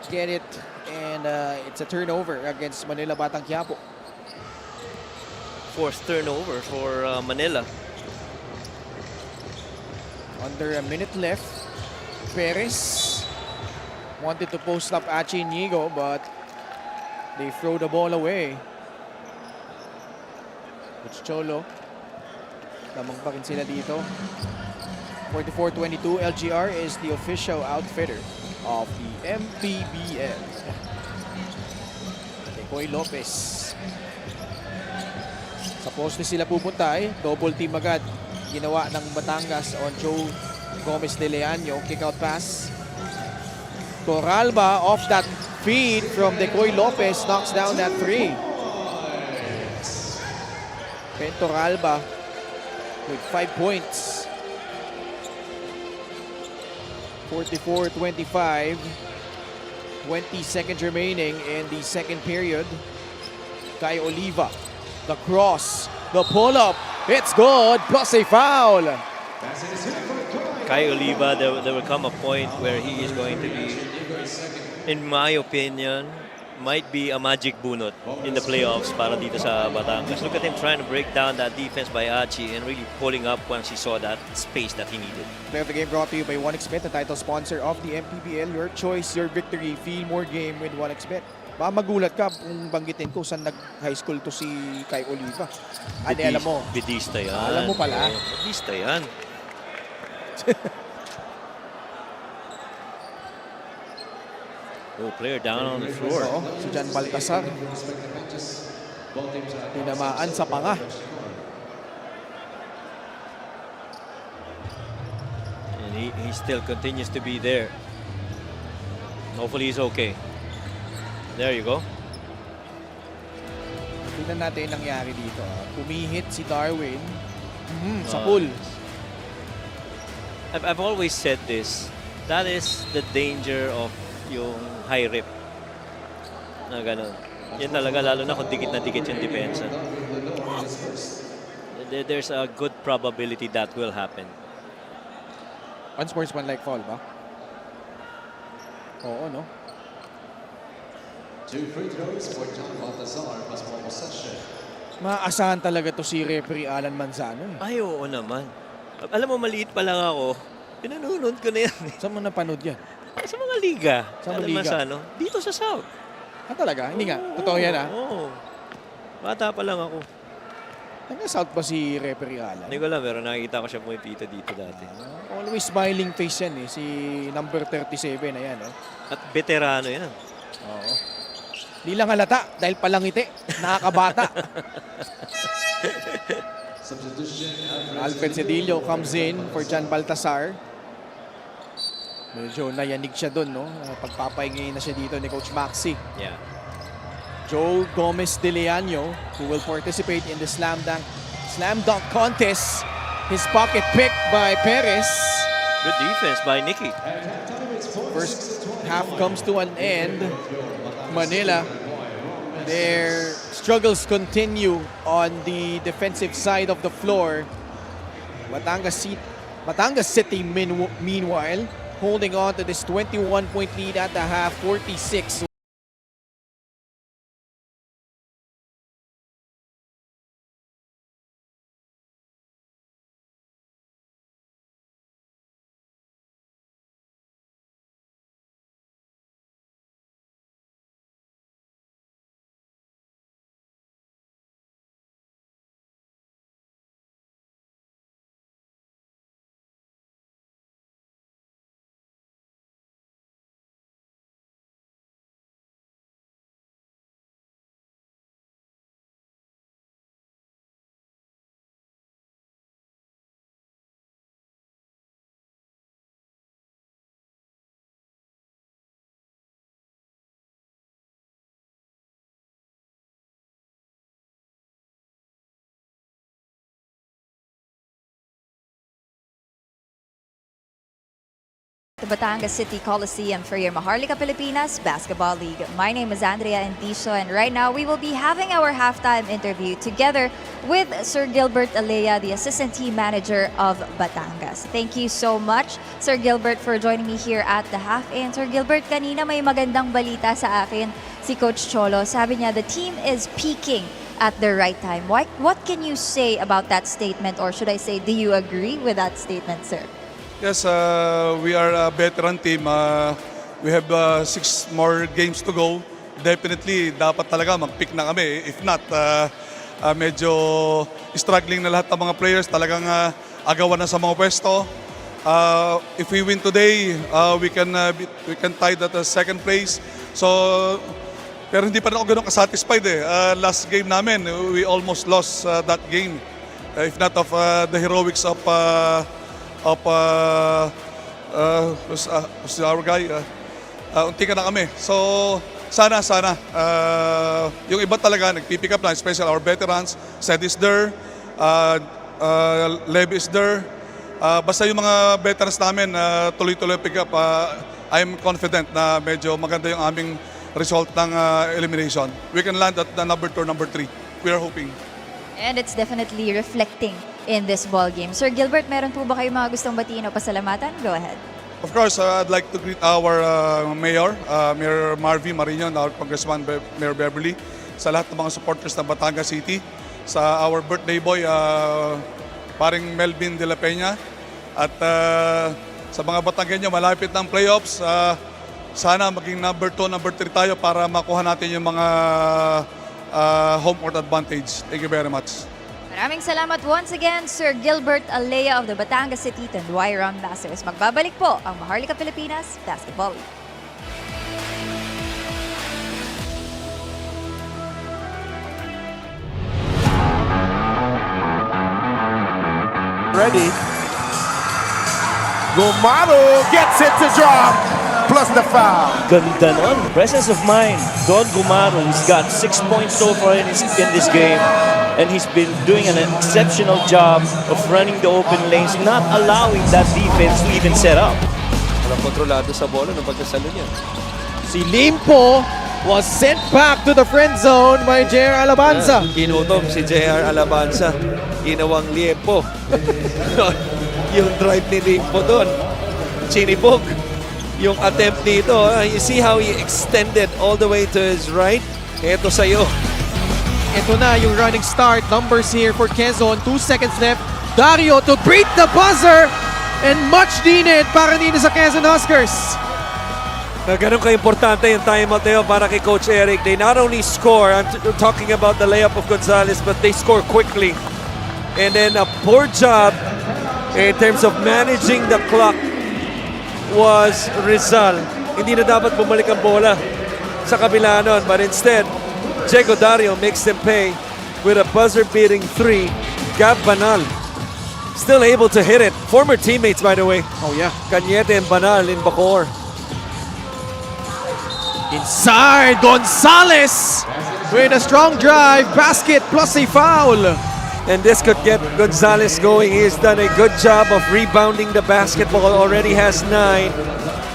get it. And it's a turnover against Manila Batang Quiapo. Forced turnover for Manila. Under a minute left. Perez wanted to post up Achi Inigo, but they throw the ball away. Coach Cholo. Lamang pa rin sila dito. 44-22, LGR is the official outfitter of the MPBL. Koy Lopez. Sa poste sila pupunta eh. Double team agad. Ginawa ng Batangas on Joe Gomez de Leaño. Kick out pass. Torralba off that feed from Decoy Lopez. Knocks down that three. Ben Torralba with 5 points. 44-25. 20 seconds remaining in the second period. Kay Oliva. The cross. The pull-up. It's good. Plus a foul. Kay Oliva, there will come a point where he is going to be, in my opinion, might be a magic bunot in the playoffs para dito sa Batangas. Look at him trying to break down that defense by Achi and really pulling up once he saw that space that he needed. Play of the game brought to you by 1xBet, the title sponsor of the MPBL. Your choice, your victory. Feel more game with 1xBet. Baka magulat ka kung banggitin ko saan nag-high school to si Kay Oliva. Ano alam mo? Bidista yan. Alam mo pala. Oh, Bidista yan. Oh, player down on the floor. Oo, si Jan Baltasar. Tinamaan sa panga. And he still continues to be there. Hopefully he's okay. There you go. Tingnan natin ang nangyari dito. Pumihit si Darwin. Sa pool. I've always said this. That is the danger of yung high rip. Na ganun. Yan talaga, lalo na kung dikit na dikit yung depensa. There's a good probability that will happen. Unsportsmanlike foul ba? Oo, no? 2 free throws for John Baltazar, plus more possession. Maaasahan talaga to si referee Alan Manzano. Ay, oo naman. Alam mo, maliit pa lang ako. Pinanunod ko na yan. Saan mo napanood yan? Sa mga liga. Sa mga Alam mo liga? sa ano? Dito sa South. Ah, talaga? Hindi nga. Totoo yan, ah. Oo. Bata pa lang ako. Nag-south ba si referee Alan? Hindi ko alam, pero nakikita ko siya pumipita dito dati. Always smiling face yan, eh. Si number 37 na yan, eh. At veterano yan. Oo. Di lang halata dahil palangiti. Nakakabata. Substitution. Alfred Sedillo comes in for Jan Baltasar. Medyo nayanig siya doon, no? Pagpapahingi na siya dito ni Coach Maxi. Yeah. Joe Gomez de Leaño, who will participate in the slam dunk contest. His pocket picked by Perez. Good defense by Nicky. First half comes to an end. Manila, their struggles continue on the defensive side of the floor. Batangas City, meanwhile, holding on to this 21-point lead at the half, 46 Batangas City Coliseum for your Maharlika Pilipinas Basketball League. My name is Andrea Entisio, and right now we will be having our halftime interview together with Sir Gilbert Alea, the assistant team manager of Batangas. Thank you so much, Sir Gilbert, for joining me here at the half. And Sir Gilbert, kanina may magandang balita sa akin si Coach Cholo. Sabi niya, the team is peaking at the right time. What can you say about that statement, or should I say, do you agree with that statement, sir? Yes, we are a veteran team. We have 6 more games to go. Definitely, dapat talaga mag-pick na kami. If not, medyo struggling na lahat ng mga players. Talagang agawan na sa mga pwesto. If we win today, we can tie that second place. So, pero hindi pa rin ako ganun kasatisfied eh. Last game namin, we almost lost that game. If not of the heroics of who's our guy. Unti ka na kami. So, sana. Yung iba talaga, nagpipick up na, especially our veterans. Sed is there, Lev is there. Basta yung mga veterans namin, tuloy-tuloy pick up. I'm confident na medyo maganda yung aming result ng elimination. We can land at the number 2 or number 3. We are hoping. And it's definitely reflecting in this ball game. Sir Gilbert, meron po ba kayo mga gustong batiin o pasalamatan? Go ahead. Of course, I'd like to greet our Mayor, Mayor Marvin Marino, our Congressman Mayor Beverly, sa lahat ng mga supporters ng Batangas City, sa our birthday boy, paring Melvin de la Peña, at sa mga Batangueño, malapit ng playoffs, sana maging number 2, number 3 tayo para makuha natin yung mga home court advantage. Thank you very much. Maraming salamat once again, Sir Gilbert Alea of the Batangas City Tanduay Ambassadors. Magbabalik po ang Maharlika Pilipinas Basketball League. Ready. Gumaro gets it to drop. Plus the foul. Ganda nun. Presence of mind. Don Gumaro, he's got 6 points so far in this game. And he's been doing an exceptional job of running the open lanes, not allowing that defense to even set up. Walang kontrolado sa bola ng pagkasalo niya. Si Limpo was sent back to the friend zone by JR Alabanza. Kinutom si JR Alabanza. Ginawang liempo. Yung drive ni Limpo doon. Chinibog. Yung attempt dito, you see how he extended all the way to his right? Ito sa'yo. Ito na yung running start. Numbers here for Quezon. 2 seconds left. Dario to beat the buzzer. And much needed para dito sa Quezon Huskers. Ganun ka-importante yung timeout na yun para kay Coach Eric. They not only score, I'm talking about the layup of Gonzalez, but they score quickly. And then a poor job in terms of managing the clock was Rizal. Hindi na dapat bumalik ang bola sa kabila nun, but instead, Diego Dario makes them pay with a buzzer-beating 3. Gab Banal still able to hit it. Former teammates, by the way. Oh yeah. Cañete and Banal in Bacoor. Inside, Gonzalez with a strong drive, basket plus a foul. And this could get Gonzalez going. He's done a good job of rebounding the basketball. Already has 9.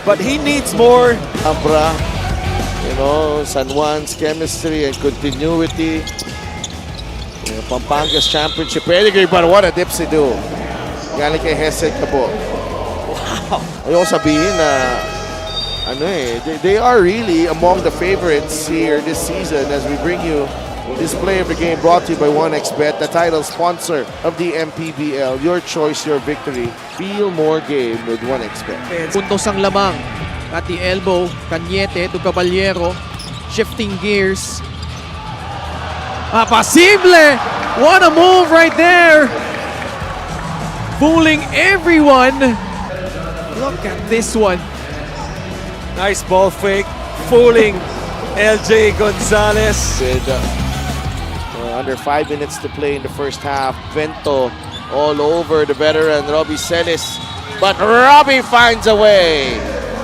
But he needs more. Abra, you know, San Juan's chemistry and continuity. You know, Pampanga's championship pedigree, but what a dipsy do. Galing kay Hesed Kabo. Wow. Ayoko sabihin na they are really among the favorites here this season as we bring you this play of the game brought to you by 1xBet, the title sponsor of the MPBL. Your choice, your victory. Feel more game with 1xBet. Puntos ang lamang at the elbow. Cañete to Caballero. Shifting gears. Apasible! What a move right there! Fooling everyone. Look at this one. Nice ball fake. Fooling LJ Gonzalez. With under 5 minutes to play in the first half. Vento all over the veteran Robbie Celis. But Robbie finds a way.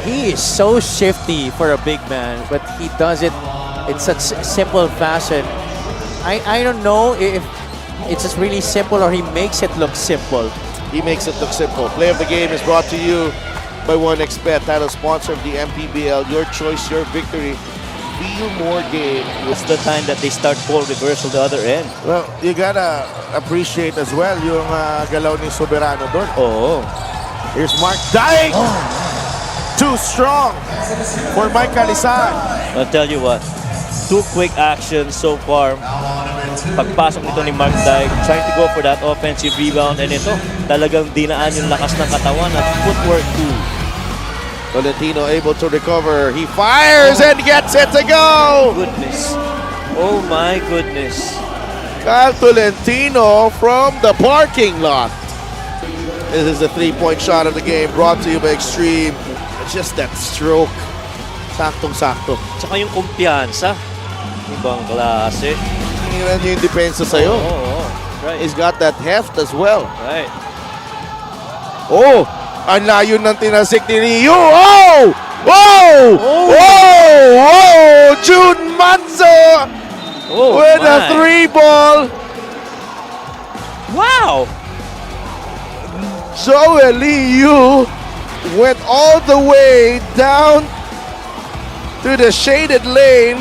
He is so shifty for a big man, but he does it in such simple fashion. I don't know if it's just really simple or he makes it look simple. He makes it look simple. Play of the game is brought to you by 1xBet, title sponsor of the MPBL. Your choice, your victory. Feel more game. It's the time that they start ball reversal the other end. Well, you gotta appreciate as well yung galaw ni Soberano doon. Oo. Here's Mark dying. Too strong for Mike Calisan. I'll tell you what, 2 quick actions so far. Pagpasok nito ni Mark Dyke, trying to go for that offensive rebound, and ito, talagang dinaan yung lakas ng katawan at footwork too. Tolentino able to recover. He fires and gets it to go. Goodness. Oh my goodness. Kyle Tolentino from the parking lot. This is the 3-point shot of the game, brought to you by Extreme. It's just that stroke. Saktong-sakto. Tsaka yung kumpiyansa. Ibang klase. Tingnan niyo yung depensa sa'yo. Oo. Right. He's got that heft as well. Right. Oh! Ang layo ng tinasik ni Ryu. Oh! Oh! Oh! Oh! June Manzo with a 3-ball. Wow! Joel Liu went all the way down to the shaded lane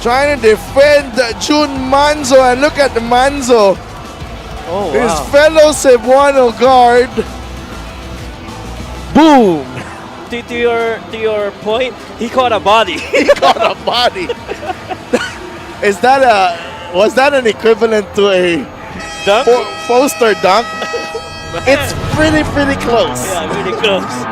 trying to defend June Manzo, and look at Manzo, Oh, wow. his fellow Cebuano guard. Boom! To your point, he caught a body. He caught a body. Was that an equivalent to a Dunk? Foster dunk? It's pretty close. Yeah, really close.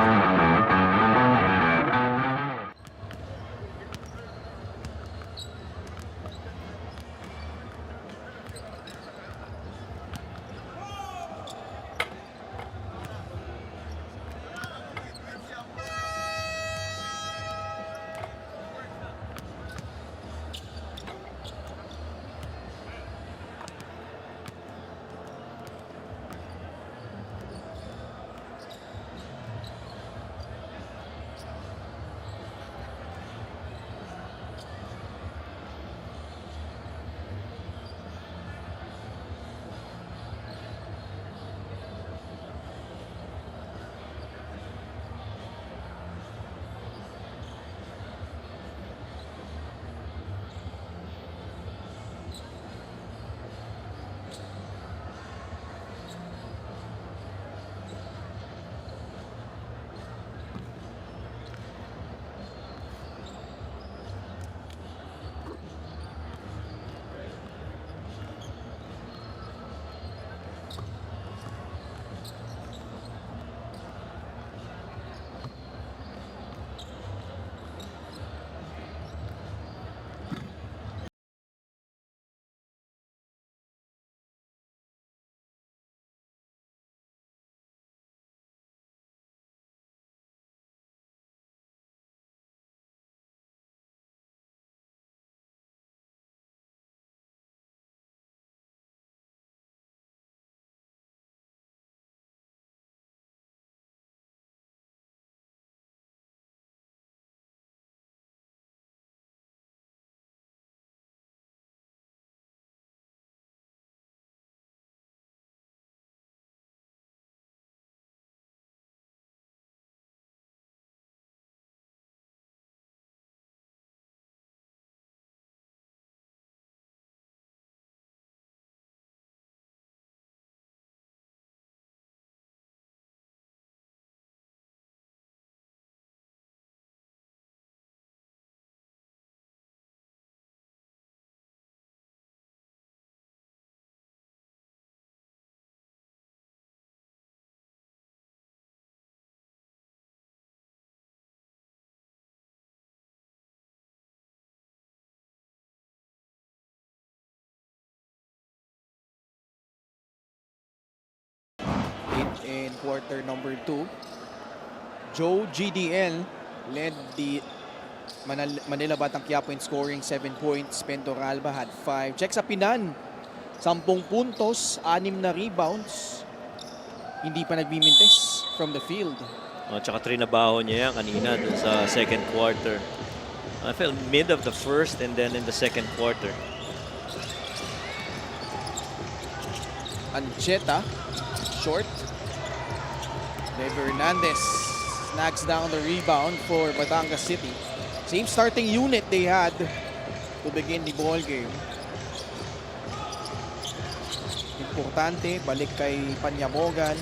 In quarter number 2, Joe GDL led the Manila Batang Quiapo in scoring 7 points. Pentor Alba had 5. Check sa Pinan, 10 puntos, 6 na rebounds. Hindi pa nagbimintes from the field. Tsaka trinabaho niya yan kanina dun sa second quarter. I felt mid of the first and then in the second quarter. Ancheta, short. Lev Hernandez Snags down the rebound for Batangas City. Same starting unit they had to begin the ball game. Importante, balik kay Panyamogan.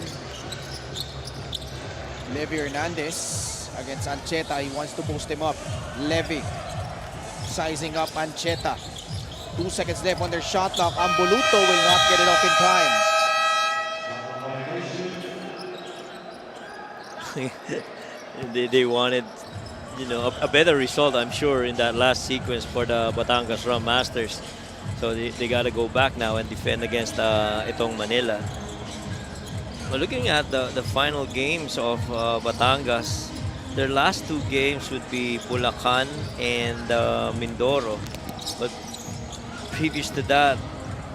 Levy Hernandez against Ancheta. He wants to post him up. Levy sizing up Ancheta. 2 seconds left on their shot clock. Ambuluto will not get it off in time. They wanted, a better result, I'm sure, in that last sequence for the Batangas Rum Masters. So they got to go back now and defend against itong Manila. Well, looking at the final games of Batangas, their last 2 games would be Bulacan and Mindoro. But previous to that,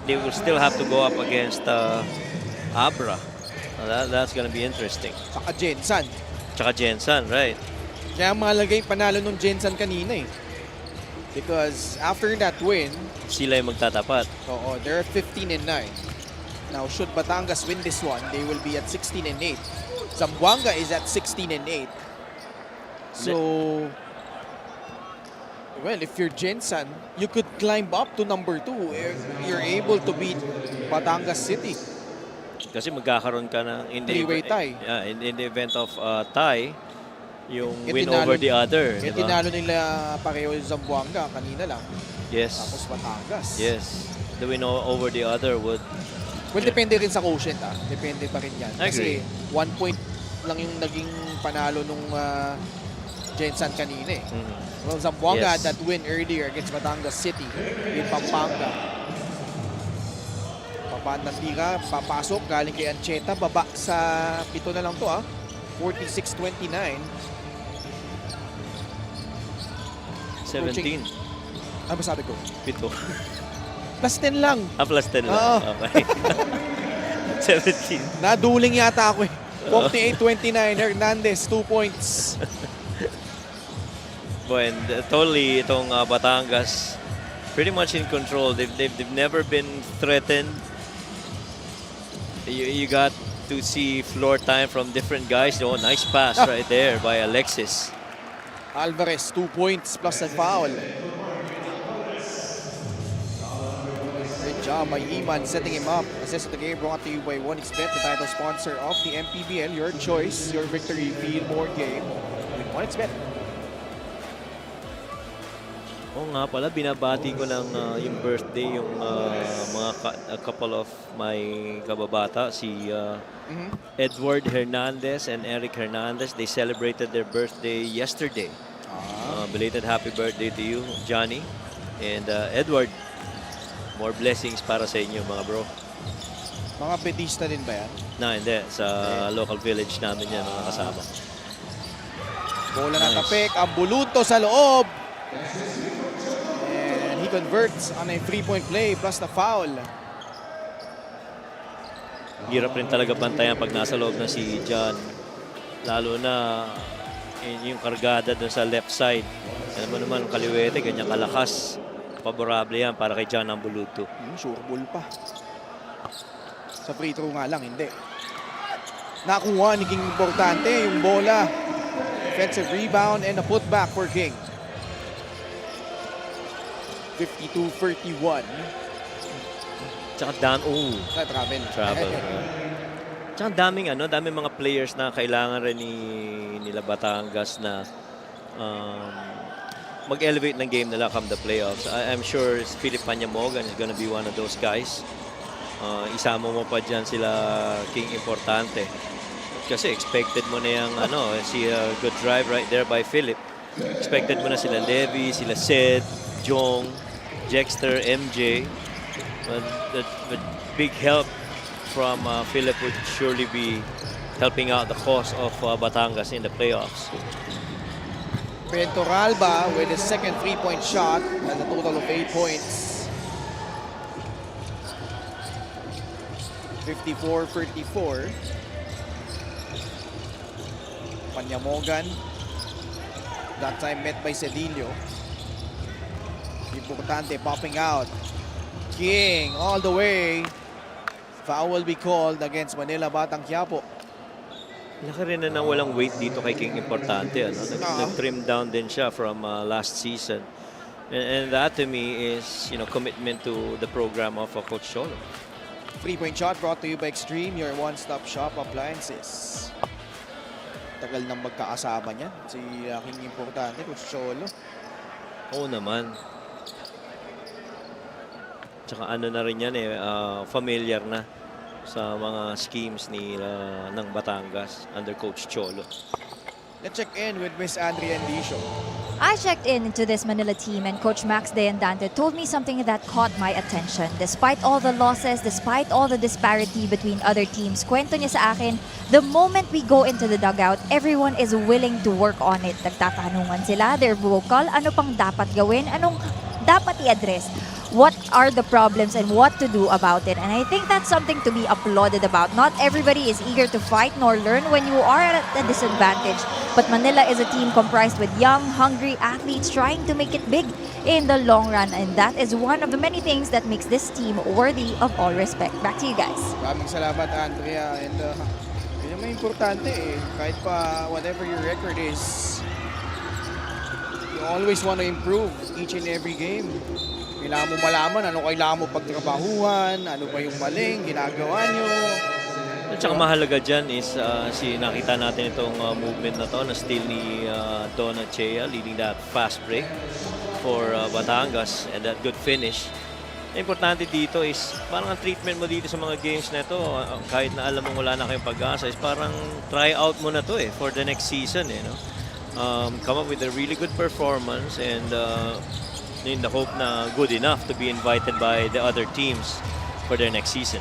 they will still have to go up against Abra. That's going to be interesting. Saka Jensan. Tsaka Jensan, right? Kaya malagay panalo nung Jensan kanina eh. Because after that win, Sila yung magtatapat. they're 15-9. Now, should Batangas win this one, they will be at 16-8. Zamboanga is at 16-8. So, well, if you're Jensan, you could climb up to number 2 if you're able to beat Batangas City. Kasi magkakaroon ka ng Three-way tie. Yeah, in the event of tie, yung Yung win tinalo- over the other. Yung diba? tinalo nila pareho yung Zamboanga kanina lang. Yes. Tapos Batangas. Yes. The win over the other would... Well, depende rin sa quotient Depende pa rin yan. I Kasi agree. 1 point lang yung naging panalo nung Jensan kanina eh. Well, Zamboanga had Yes. that win earlier against Batangas City in Pampanga. Papandang tira, papasok, galing kay Ancheta, baba sa 7 na lang to 46-29. 17. Ano ba sabi ko? 7. Plus 10 lang. Plus 10 lang. Oo. Okay. 17. Naduling yata ako eh. 48-29, Hernandez, 2 points. Boy, and totally itong Batangas pretty much in control. They've never been threatened. You got to see floor time from different guys. Oh, nice pass right there by Alexis. Alvarez, 2 points plus a foul. Great job by Iman setting him up. Assist of the game brought to you by 1xBet, the title sponsor of the MPBL. Your choice, your victory, feel more game with 1xBet. Oo nga pala, binabati ko ng yung birthday yung a couple of my kababata, si Edward Hernandez and Eric Hernandez. They celebrated their birthday yesterday. Belated happy birthday to you, Johnny. And Edward, more blessings para sa inyo mga bro. Mga pedista din ba yan? Hindi. Sa local village namin yan mga kasama. Bola na tapik, Ambuluto sa loob. And he converts on a 3-point play plus the foul. Hirap rin talaga bantayan pag nasa loob na si John. Lalo na yung kargada doon sa left side. Alam mo naman, kaliwete, ganyan kalakas. Favorable yan para kay John Ambuluto. Sure ball pa. Sa free throw nga lang, hindi. Nakuha, naging importante yung bola. Defensive rebound and a putback for King. 52-31. Tsaka Travel. Tsaka daming mga players na kailangan rin nila Batangas na mag-elevate ng game nila come the playoffs. I'm sure Philip Panyamogan is gonna be one of those guys. Isama mo pa dyan sila King Importante. Kasi expected mo na yung see a good drive right there by Philip. Expected mo na sila Levy, sila Sed, Jong, Jexter, MJ. But big help from Philip would surely be helping out the cause of Batangas in the playoffs. Pentoralba with his second 3-point shot has a total of 8 points. 54-34. Panyamogan. That time met by Sedillo. Importante popping out. King all the way. Foul will be called against Manila Batang Quiapo. Laki rin na walang weight dito kay King, importante. Ano? Nag-trim down din siya from last season. And that to me is, commitment to the program of Coach Cholo. 3-point shot brought to you by Extreme, your one-stop shop appliances. Tagal nang magkakasama niya. Si aking importante, Coach Cholo. Oo naman. Tsaka ano na rin yan familiar na sa mga schemes ng Batangas under Coach Cholo. Let's check in with Miss Andrea Andisio. I checked into this Manila team and Coach Max Deandante told me something that caught my attention. Despite all the losses, despite all the disparity between other teams, kwento niya sa akin, the moment we go into the dugout, everyone is willing to work on it. Nagtatanungan sila, they're vocal, ano pang dapat gawin, anong dapat i-address. What are the problems and what to do about it. And I think that's something to be applauded about. Not everybody is eager to fight nor learn when you are at a disadvantage. But Manila is a team comprised with young, hungry athletes trying to make it big in the long run. And that is one of the many things that makes this team worthy of all respect. Back to you guys. Maraming salamat, Andrea. And yun yung may importante Kahit pa whatever your record is, you always want to improve each and every game. Kailangan mo malaman ano kailangan mo pagtrabahuhan, ano ba yung maling ginagawa nyo. At saka mahalaga dyan is nakita natin itong movement na to na steal ni Donna Chea leading that fast break for Batangas and that good finish. Importante dito is parang ang treatment mo dito sa mga games na ito kahit na alam mo wala na kayong pag-asa is parang try out mo na to for the next season. Come up with a really good performance and in the hope na good enough to be invited by the other teams for their next season.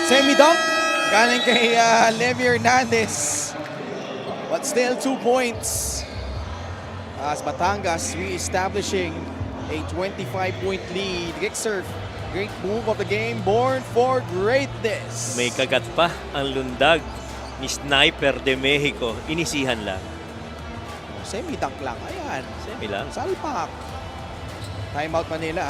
Semi-dunk galing kay Levi Hernandez. But still 2 points. As Batangas re-establishing a 25-point lead. Gixer, great move of the game, born for greatness. May kagat pa ang lundag ni Sniper de Mexico. Inisihan lang. Semi-dunk lang. Ayan. Semi lang. Salpak. Timeout Manila.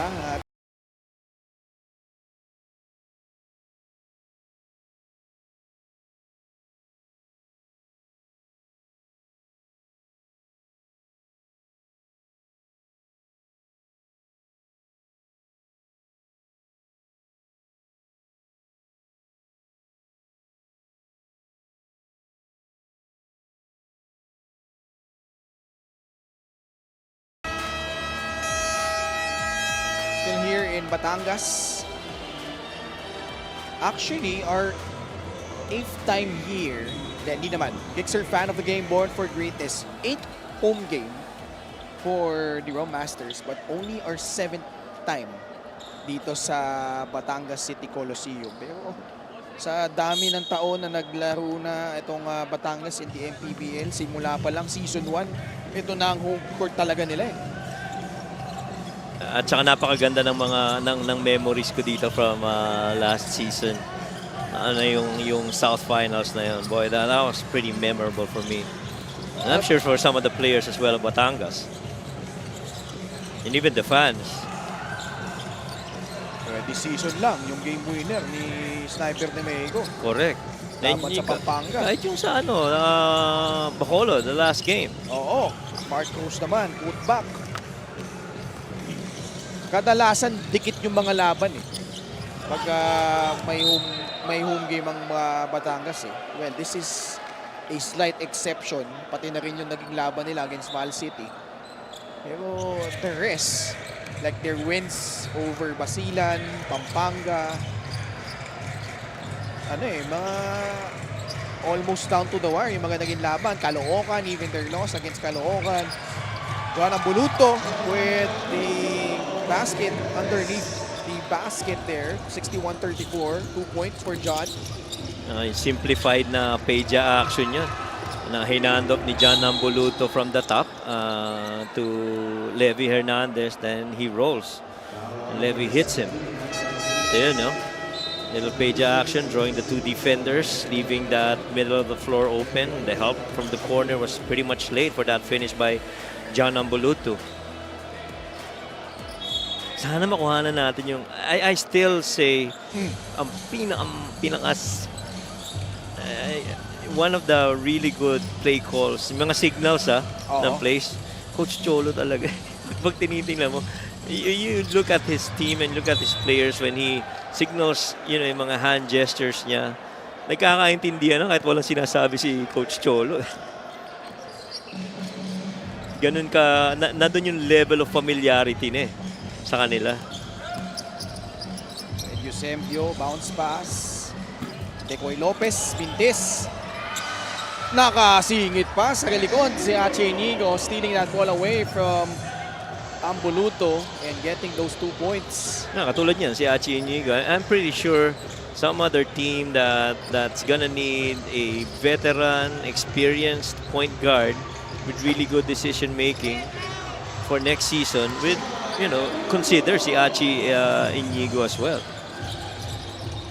Still here in Batangas. Actually, our 8th time here. Hindi naman. Gixer fan of the game, born for greatness. 8th home game for the Rome Masters, but only our 7th time dito sa Batangas City Coliseum. Pero sa dami ng taon na naglaro na itong Batangas in the MPBL, simula pa lang season 1, ito na ang home court talaga nila At saka napakaganda ng mga ng memories ko dito from last season. Yung South Finals na yun. Boy, that was pretty memorable for me. And I'm sure for some of the players as well of Batangas. And even the fans. This season lang, yung game winner ni Sniper de Mexico. Correct. Dapat sa Pampanga. Kahit yung sa Bacolod, the last game. Oo. Mark Cruz naman, put back. Kadalasan, dikit yung mga laban Pag may home game ang Batangas Well, this is a slight exception. Pati na rin yung naging laban nila against Val City. Pero the rest, like their wins over Basilan, Pampanga, mga almost down to the wire yung mga naging laban. Caloocan, even their loss against Caloocan. Juan Ambuluto with the basket underneath the basket there. 61-34, 2 points for John. Simplified na Peja action yun. Na hinandop ni John Ambuluto from the top to Levi Hernandez. Then he rolls. And Levi hits him. So yun, little Peja action, drawing the 2 defenders, leaving that middle of the floor open. The help from the corner was pretty much late for that finish by John Ambuluto. Sana makuha na natin yung... I still say, ang pinakas... one of the really good play calls, yung mga signals ng Oo. plays, Coach Cholo talaga. Pag tinitingnan mo, you look at his team and look at his players when he signals, yung mga hand gestures niya. Nagkakaintindihan na kahit walang sinasabi si Coach Cholo. Ganun ka, nandun yung level of familiarity na sa kanila. Eusebio, bounce pass. Decoy Lopez, Bintis. Nakasingit pa sa likod si Ache Inigo, stealing that ball away from Ambuluto and getting those 2 points. Katulad niyan, si Achi Inigo. I'm pretty sure some other team that's gonna need a veteran, experienced point guard with really good decision making for next season with, consider si Achi Inigo as well.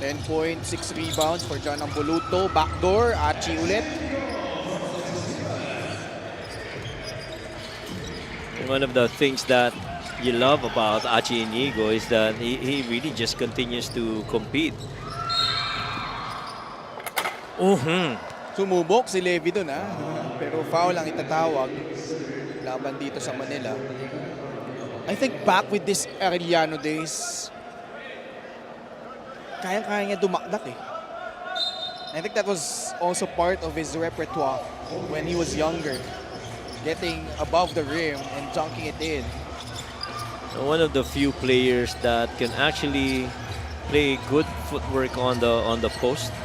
10 points, 6 rebounds for John Ambuluto. Backdoor, Achi ulit. One of the things that you love about Achi Inigo is that he really just continues to compete. Sumubok si Levy dun pero foul ang itatawag laban dito sa Manila. I think back with this Arellano days, kaya-kaya niya dumakdak I think that was also part of his repertoire when he was younger. Getting above the rim and dunking it in. One of the few players that can actually play good footwork on the post.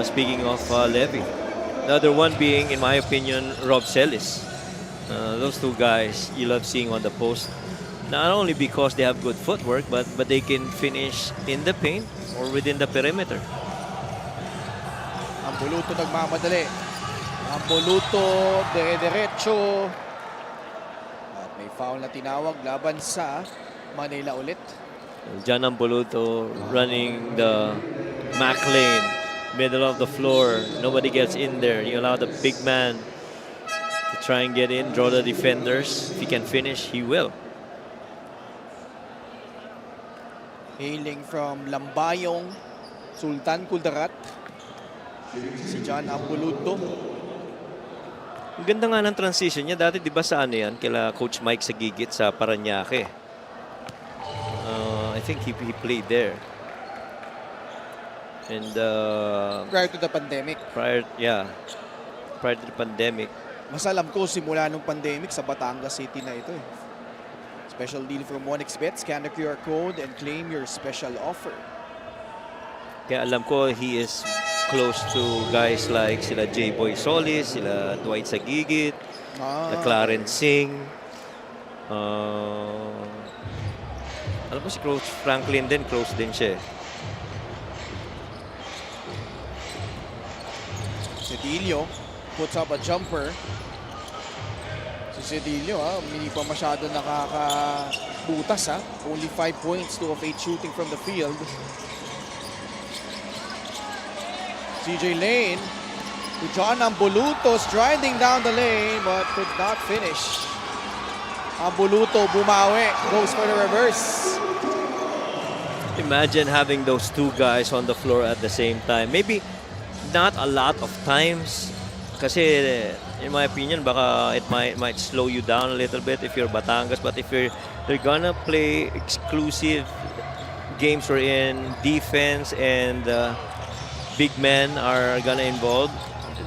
Speaking of Levy. The other one being, in my opinion, Rob Celis. Those two guys you love seeing on the post. Not only because they have good footwork, but they can finish in the paint or within the perimeter. Ambuluto nagmamadali. Ambuluto, dire-diretso. At may foul na tinawag laban sa Manila ulit. John Ambuluto running the Mac lane, middle of the floor. Nobody gets in there. You allow the big man to try and get in, draw the defenders. If he can finish, he will. Hailing from Lambayong, Sultan Kudarat. Si John Ambuluto. Ang ganda nga ng transition niya. Dati di ba sa yan? Kila Coach Mike sa Gigit sa Paranaque. I think he played there. And Prior to the pandemic. Prior to the pandemic. Mas alam ko simula nung pandemic sa Batangas City na ito Special deal from 1xBet. Scan the QR code and claim your special offer. Kaya alam ko he is close to guys like sila J-Boy Solis, sila Dwight Sagigit, sila Clarence Singh. Alam ko si Coach Franklin din, close din siya. Sedillo puts up a jumper. Si Sedillo hindi pa masyado nakakabutas Only 5 points, 2 of 8 shooting from the field. CJ Lane to John Ambuluto, striding down the lane but could not finish. Ambuluto bumawi, goes for the reverse. Imagine having those two guys on the floor at the same time. Maybe not a lot of times kasi in my opinion baka it might slow you down a little bit if you're Batangas, but if they're gonna play exclusive games wherein defense and big men are gonna involve,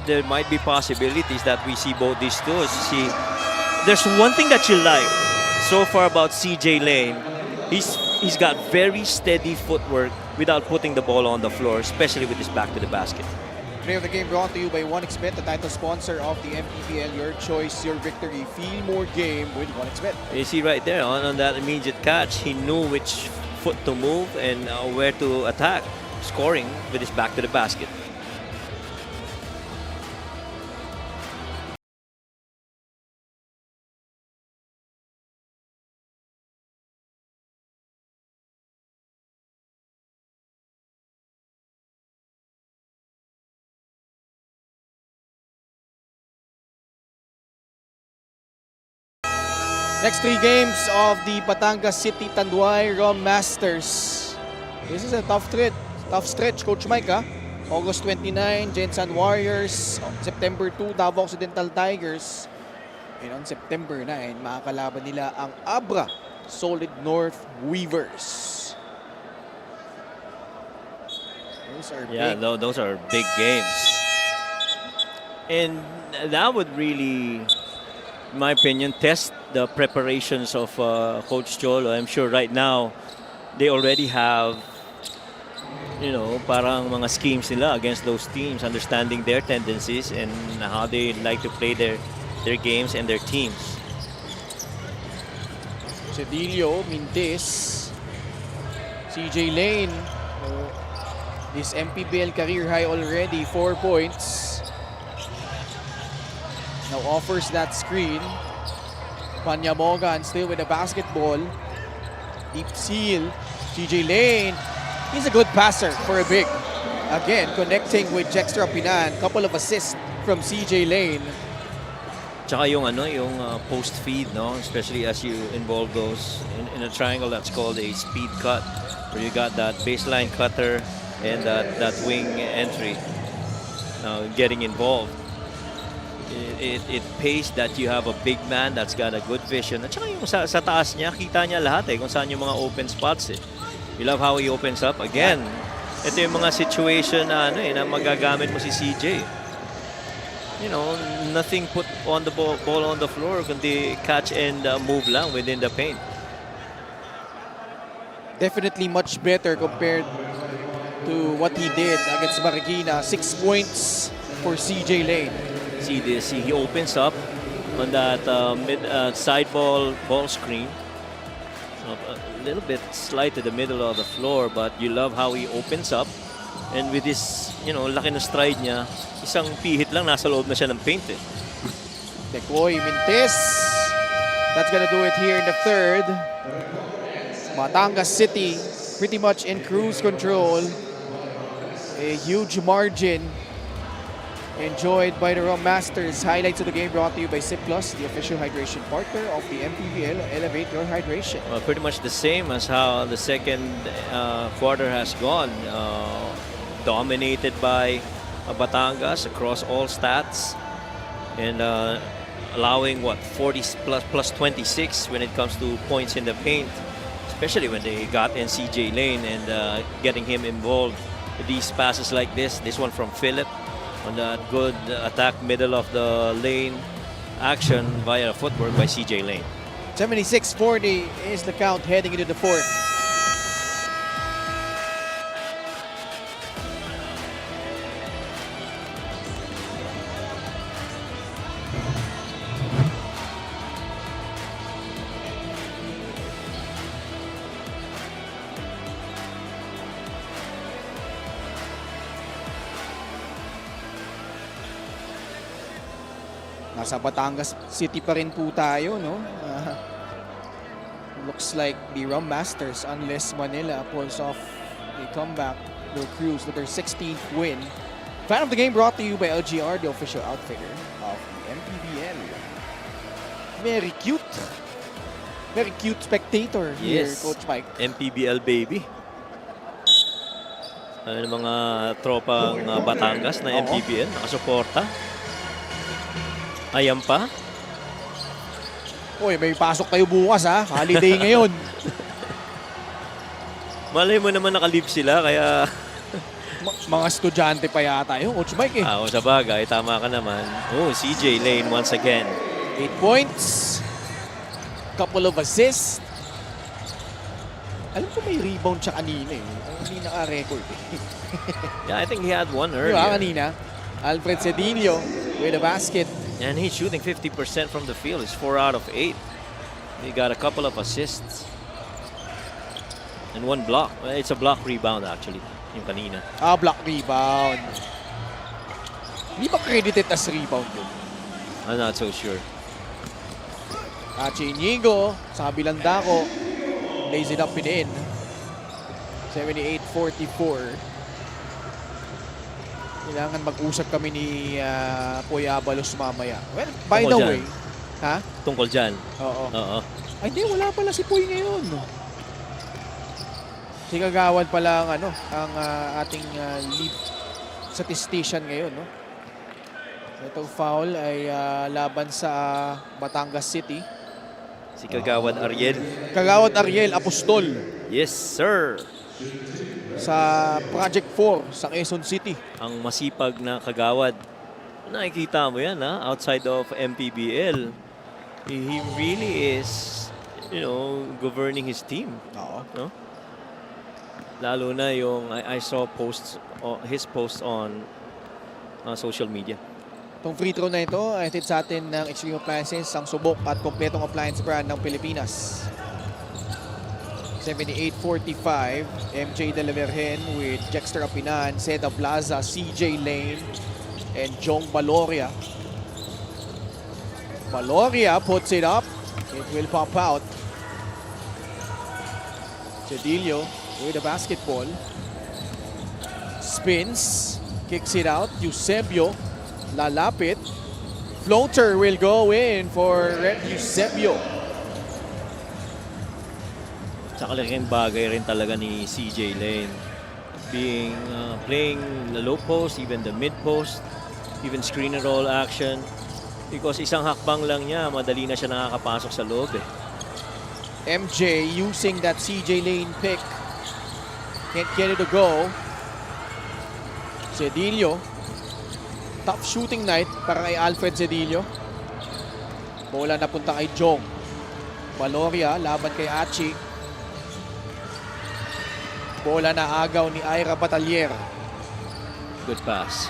there might be possibilities that we see both these two. There's one thing that you like so far about CJ Lane. He's got very steady footwork without putting the ball on the floor, especially with his back to the basket. Play of the game brought to you by 1xBet, the title sponsor of the MPBL. Your choice, your victory. Feel more game with 1xBet. You see right there on that immediate catch, he knew which foot to move and where to attack, scoring with his back to the basket. Next 3 games of the Batangas City Tanduay Rom Masters. This is a tough stretch, Coach Mike August 29, Gensan Warriors. September 2, Davao Occidental Tigers. And on September 9, makakalaban nila ang Abra Solid North Weavers. Those are big. Those are big games. And that would really, in my opinion, test the preparations of Coach Cholo. I'm sure right now, they already have, parang mga schemes nila against those teams, understanding their tendencies and how they like to play their games and their teams. Sedillo, Mintis, CJ Lane. This MPBL career high already, 4 points. Now offers that screen. Panyamogan still with the basketball. Deep seal. CJ Lane. He's a good passer for a big. Again, connecting with Jextra Pinan. Couple of assists from CJ Lane. Tsaka yung post feed, no? Especially as you involve those in a triangle that's called a speed cut, where you got that baseline cutter and that wing entry. Now getting involved, it pays that you have a big man that's got a good vision. At saka yung sa taas niya, kita niya lahat kung saan yung mga open spots You love how he opens up. Again, ito yung mga situation na magagamit mo si CJ. Nothing put on the ball on the floor, kundi catch and move lang within the paint. Definitely much better compared to what he did against Marikina. 6 points for CJ Lane. See this, he opens up on that side ball screen. A little bit slight to the middle of the floor, but you love how he opens up. And with this, laki na stride niya, isang pihit lang, nasa loob na siya ng paint Decoy, Mintis. That's gonna do it here in the third. Batangas City pretty much in cruise control. A huge margin enjoyed by the Rum Masters. Highlights of the game brought to you by Sip Plus, the official hydration partner of the MPBL. Elevate your hydration. Pretty much the same as how the second quarter has gone. Dominated by Batangas across all stats, and allowing 40 plus 26 when it comes to points in the paint, especially when they got in CJ Lane and getting him involved with these passes like this. This one from Philip on that good attack middle of the lane action via footwork by CJ Lane. 76-40 is the count heading into the fourth. Nasa Batangas City pa rin po tayo, no? Looks like the Rum Masters, unless Manila pulls off a comeback, will cruise to their 16th win. Fan of the game brought to you by LGR, the official outfitter of the MPBL. Very cute. Very cute spectator here, Yes. Coach Mike. MPBL baby. Mga tropang Batangas na MPBL, nakasuporta. Ayan pa. Uy, may pasok kayo bukas ha. Holiday ngayon. Malay mo naman nakalib sila, kaya... Mga estudyante pa yata yun, Coach Mike sa bagay, tama ka naman. CJ Lane once again. 8 points. Couple of assists. Alam ko may rebound siya kanina Hindi naka-record Yeah, I think he had one earlier. Diba kanina? Alfred Sedillo with a basket. And he's shooting 50% from the field. It's 4 out of 8. He got a couple of assists. And 1 block. It's a block rebound actually, yung kanina. Block rebound. Hindi ba credited as rebound yun? I'm not so sure. Inigo sa kabilang dako. Lays it up and in. 78-44. Kailangan mag-usap kami ni Kuya Abalos mamaya. Well, by the way, ha? Tungkol dyan? Oo. Oo. Ay, hindi. Wala pala si Puy ngayon. Si Kagawad pala ang ating lead statistician ngayon, no? Itong foul ay laban sa Batangas City. Si Kagawad Ariel. Kagawad Ariel Apostol Yes, sir. sa Project 4 sa Quezon City. Ang masipag na Kagawad. Nakikita mo yan, ha? Outside of MPBL. He really is, governing his team. Oo. No? Lalo na yung I saw his posts on social media. Itong free throw na ito ay hatid sa atin ng Extreme Appliances, ang subok at kompletong appliance brand ng Pilipinas. 78-45, MJ De La Virgen with Jexter Apinan, Seda Plaza, CJ Lane, and Jong Baloria. Baloria puts it up. It will pop out. Sedillo with the basketball. Spins. Kicks it out. Eusebio. Lalapit. Floater will go in for Red Eusebio. Sa kalaking bagay rin talaga ni CJ Lane. Playing the low post, even the mid post, even screen and roll action. Because isang hakbang lang niya, madali na siya nakakapasok sa loob eh. MJ using that CJ Lane pick. Can't get it to go. Sedillo. Tough shooting night para kay Alfred Sedillo. Bola napunta kay Jong. Baloria laban kay Achi. Bola na agaw ni Ira Batalier. Good pass.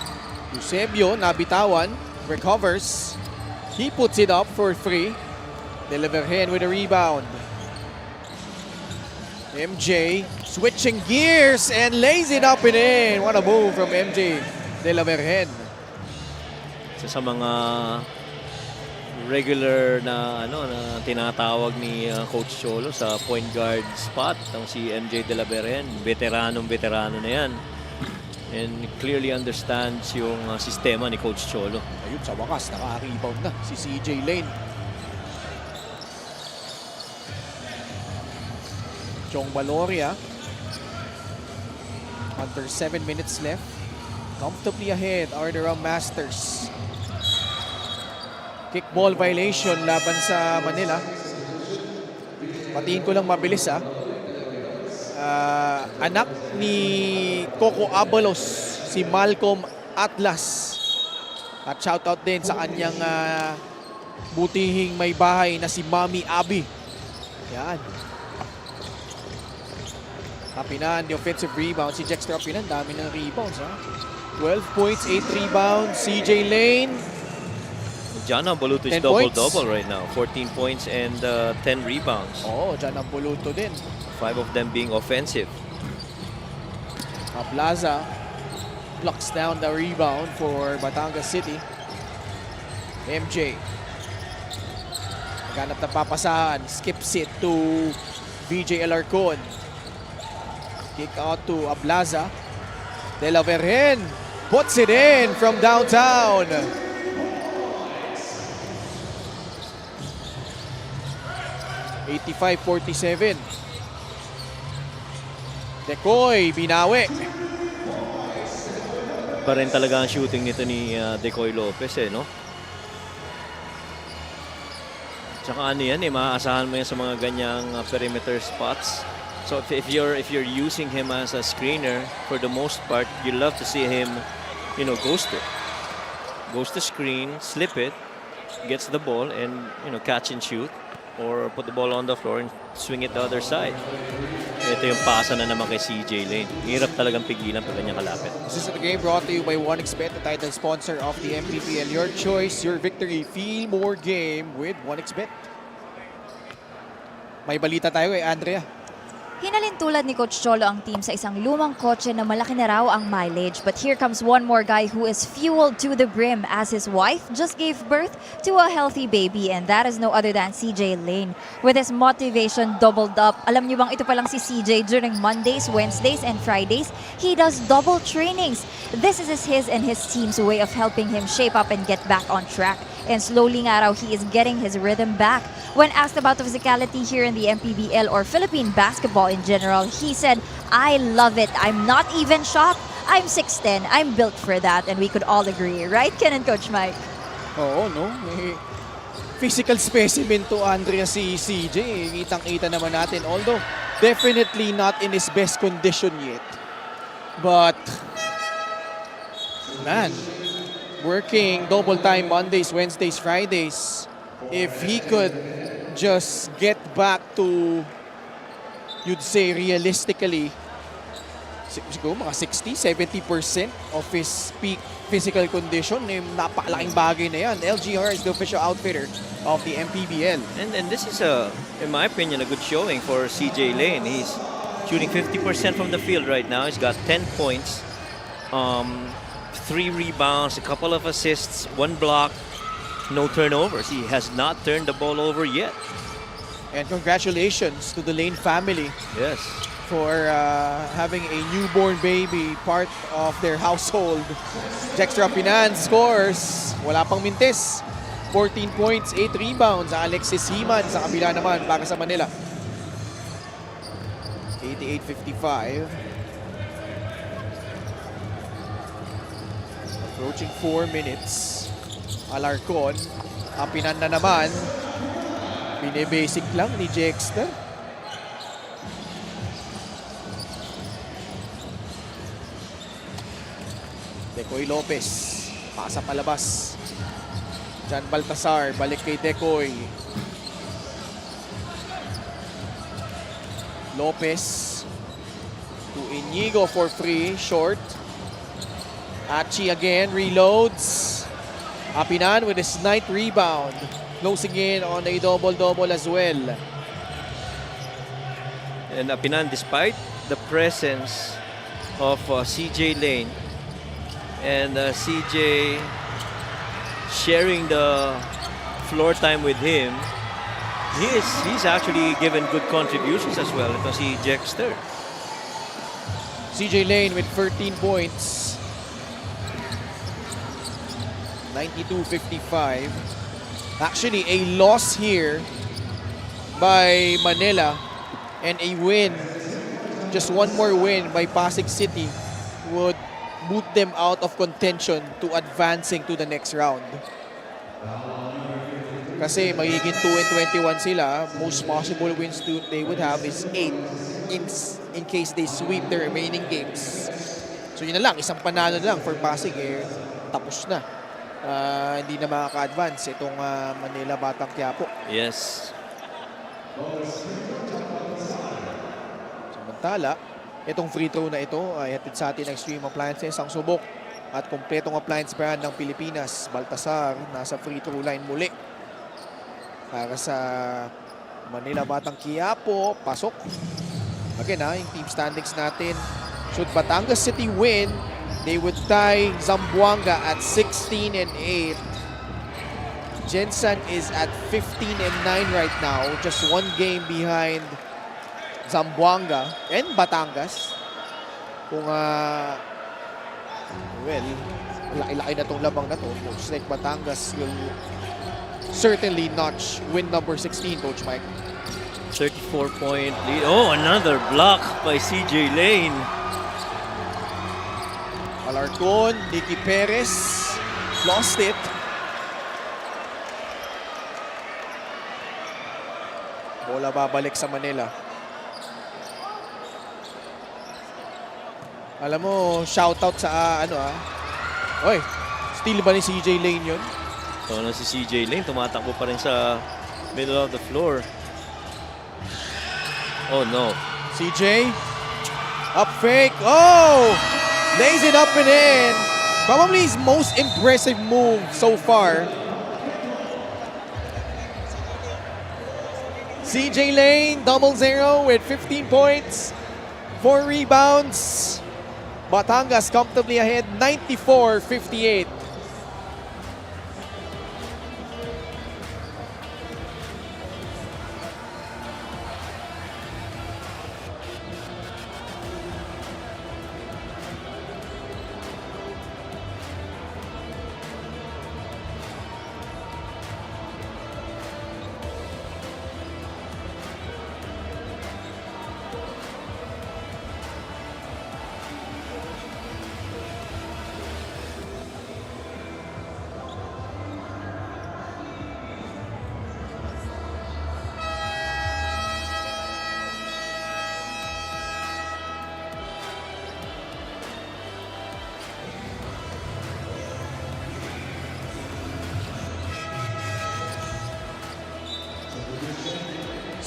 Eusebio nabitawan. Recovers. He puts it up for free. De La Virgen with a rebound. MJ switching gears and lays it up and in. What a move from MJ De La Virgen. Isa sa mga regular na na tinatawag ni Coach Cholo sa point guard spot, ang si MJ De La Virgen, veteranong na yan. And clearly understands yung sistema ni Coach Cholo. Ayun, sa wakas, naka-rebound na si CJ Lane. Jong Baloria. Under 7 minutes left. Comfortably ahead are the Rum Masters. Kickball violation laban sa Manila. Patiin ko lang mabilis anak ni Coco Abalos, si Malcolm Atlas. At shoutout din sa kanyang butihing may bahay na si Mami Abby. Yan. Apinan, the offensive rebound. Si Jexter Apinan, dami ng rebounds. 12 points, 8 rebounds. CJ Lane. Jana Boluto is double-double right now. 14 points and 10 rebounds. Jana Boluto din. 5 of them being offensive. Plaza blocks down the rebound for Batangas City. MJ. Naghanap na papasahan. Skips it to VJ Alarcon. Kick out to Ablaza. De La Virgen puts it in from downtown. (85-47). Decoy, binawi. Pa rin talaga ang shooting nito ni Decoy Lopez no? Tsaka yan maaasahan mo yan sa mga ganyang perimeter spots. So if you're using him as a screener, for the most part, you love to see him, ghost it. Goes to screen, slip it, gets the ball, and catch and shoot, or put the ball on the floor and swing it the other side. Ito yung pasa na naman kay CJ Lane. Hirap talagang pigilan pag ganyan kalapit. This is the game brought to you by 1xBet, the title sponsor of the MPBL. Your choice, your victory. Feel more game with 1xBet. May balita tayo kay Andrea. Hinalintulad ni Coach Cholo ang team sa isang lumang kotse na malaki na raw ang mileage. But here comes one more guy who is fueled to the brim as his wife just gave birth to a healthy baby, and that is no other than CJ Lane. With his motivation doubled up, alam niyo bang ito pa lang si CJ during Mondays, Wednesdays, and Fridays? He does double trainings. This is his and his team's way of helping him shape up and get back on track. And slowly nga raw, he is getting his rhythm back. When asked about the physicality here in the MPBL or Philippine basketball in general, he said, "I love it. I'm not even shocked. I'm 6'10". I'm built for that, and we could all agree, right, Ken and Coach Mike? Oo, no? May physical specimen to Andrea si CJ. Kitang-kita naman natin. Although, definitely not in his best condition yet. But, man, working double time Mondays, Wednesdays, Fridays. If he could just get back to, you'd say realistically, siguro mga 60-70% of his peak physical condition. Napakalaking bagay na yan. LGR is the official outfitter of the MPBL. And this is, in my opinion, a good showing for CJ Lane. He's shooting 50% from the field right now. He's got 10 points, 3 rebounds, a couple of assists, 1 block, no turnovers. He has not turned the ball over yet. And congratulations to the Lane family. Yes. For having a newborn baby part of their household. Jextra Pinan scores. Wala pang mintis. 14 points, 8 rebounds. Alexis Himan sa kabila naman para sa Manila. 88-55. Approaching 4 minutes. Alarcon. Apinan na naman. Binibasic lang ni Jexter. Decoy Lopez, pasa palabas. Jan Baltasar, balik kay Decoy. Lopez to Inigo for free, short. Achi again, reloads. Apinan with his 9th rebound. Closing in on a double-double as well. And Apinan, despite the presence of CJ Lane, and CJ sharing the floor time with him, he's actually given good contributions as well. Ito si Jexter. CJ Lane with 13 points. 92-55. Actually, a loss here by Manila and a win, just one more win by Pasig City would boot them out of contention to advancing to the next round. Kasi magiging 2-21 sila. Most possible wins they would have is 8 in case they sweep the remaining games. So yun na lang, isang panalo na lang for Pasig, tapos na. Hindi na makaka-advance itong Manila Batang Quiapo. Yes. Samantala, itong free throw na ito ay hatid sa atin ng Extreme Appliances, ang subok at kompletong appliance brand ng Pilipinas. Baltasar nasa free throw line muli para sa Manila Batang Quiapo. Pasok. Again, yung team standings natin. Should Batangas City win, they would tie Zamboanga at 16-8. Jensen is at 15-9 right now, just 1 game behind Zamboanga and Batangas. Kung well, laki-laki na tong labang na to. Looks like Batangas will certainly notch win number 16, Coach Mike. 34-point lead. Oh, another block by CJ Lane. Alarcon, Nicky Perez lost it. Bola babalik sa Manila. Alam mo, shoutout sa Oy, steal ba ni CJ Lane yun? So na si CJ Lane, tumatakbo pa rin sa middle of the floor. Oh no. CJ, up fake. Oh! Lays it up and in. Probably his most impressive move so far. CJ Lane, 0-0 with 15 points, 4 rebounds. Batangas comfortably ahead, 94-58.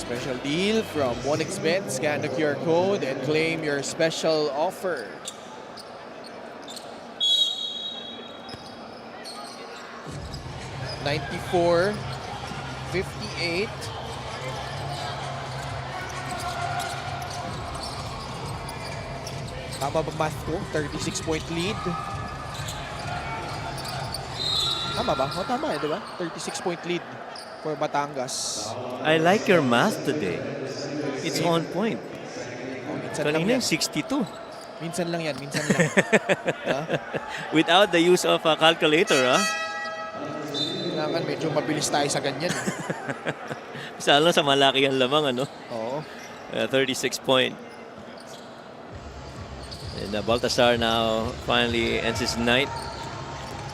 Special deal from 1xBet. Scan the QR code and claim your special offer. $94.58. Tama ba math ko? 36-point lead. Tama ba? O tama eh, di ba? 36-point lead for Batangas. I like your math today. It's on point. Minsan lang Kanina yan. 62. Minsan lang yan, minsan lang. Ha? Without the use of a calculator, ah. Kailangan medyo mabilis tayo sa ganyan. Isa lang sa malaki ang lamang, ano? Oo. 36 point. And Baltasar now finally ends his night.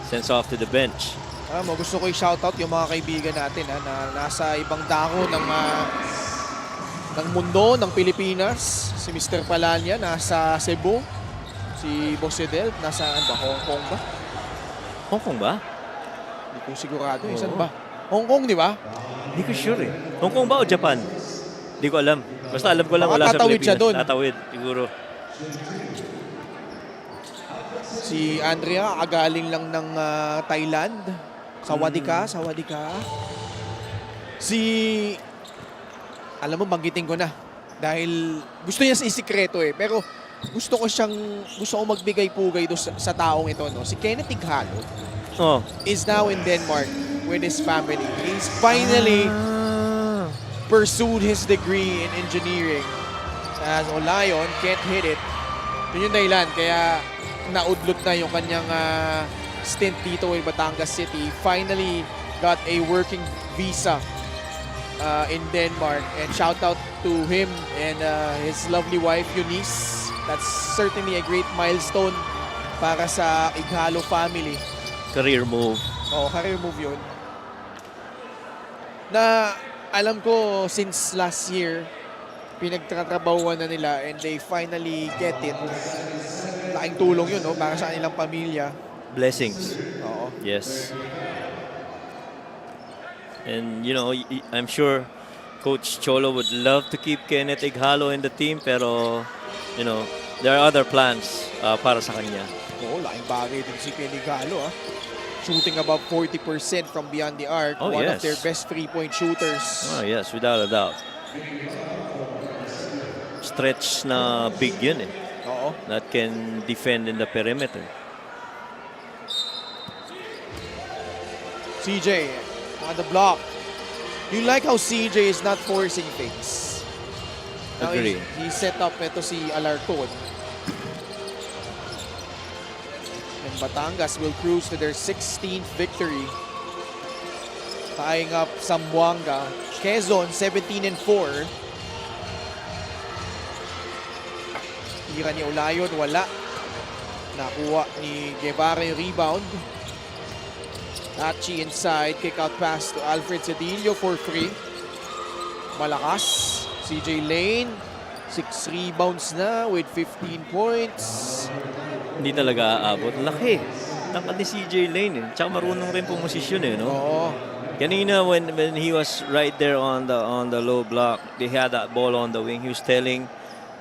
Sends off to the bench. Gusto ko i-shoutout yung mga kaibigan natin na nasa ibang dako ng mundo, ng Pilipinas. Si Mr. Palanya nasa Cebu. Si Boss Sedel nasa Hong Kong ba? Hong Kong ba? Hindi ko sigurado. Oo. Saan ba? Hong Kong, di ba? Hindi ko sure eh. Hong Kong ba o Japan? Hindi ko alam. Basta alam ko lang Baka wala sa tatawid siya Pilipinas. doon. Tatawid, siguro. Si Andrea, agaling lang ng Thailand. Sawadee ka. Alam mo, banggitin ko na. Dahil gusto niya isikreto eh. Pero gusto ko magbigay pugay sa taong ito. No? Si Kenneth Ighalo is now in Denmark with his family. He's finally pursued his degree in engineering. As Olayon can't hit it. Yun yung dahilan. Kaya naudlot na yung kanyang stint dito in Batangas City. Finally got a working visa in Denmark. And shout out to him and his lovely wife, Eunice. That's certainly a great milestone para sa Ighalo family. Career move. Oo, career move yun. Na alam ko since last year, pinagtatrabahuan na nila and they finally get it. Laking tulong yun, no? Para sa kanilang pamilya. Blessings. Oo. Yes. And, you know, I'm sure Coach Cholo would love to keep Kenneth Ighalo in the team, pero, you know, there are other plans para sa kanya. Oo, laking bagay din si Kenny Galo, shooting above 40% from beyond the arc. Oh, One yes. of their best three-point shooters. Oh, yes, without a doubt. Stretch na big yun eh. Oo. That can defend in the perimeter. CJ on the block. You like how CJ is not forcing things. Now Agree. he set up ito si Alarcon. And Batangas will cruise to their 16th victory. Tying up Zamboanga. Quezon 17-4. Tira ni Olayon, wala. Nakuha ni Guevara yung rebound. Tachi inside, kick out pass to Alfred Sedillo for free. Malakas. CJ Lane, 6 rebounds na with 15 points. Hindi talaga aabot. Laki. Tangkad ni CJ Lane eh. Tsaka marunong rin pumosisyon eh, no? Oo. Kanina when he was right there on the low block, they had that ball on the wing. He was telling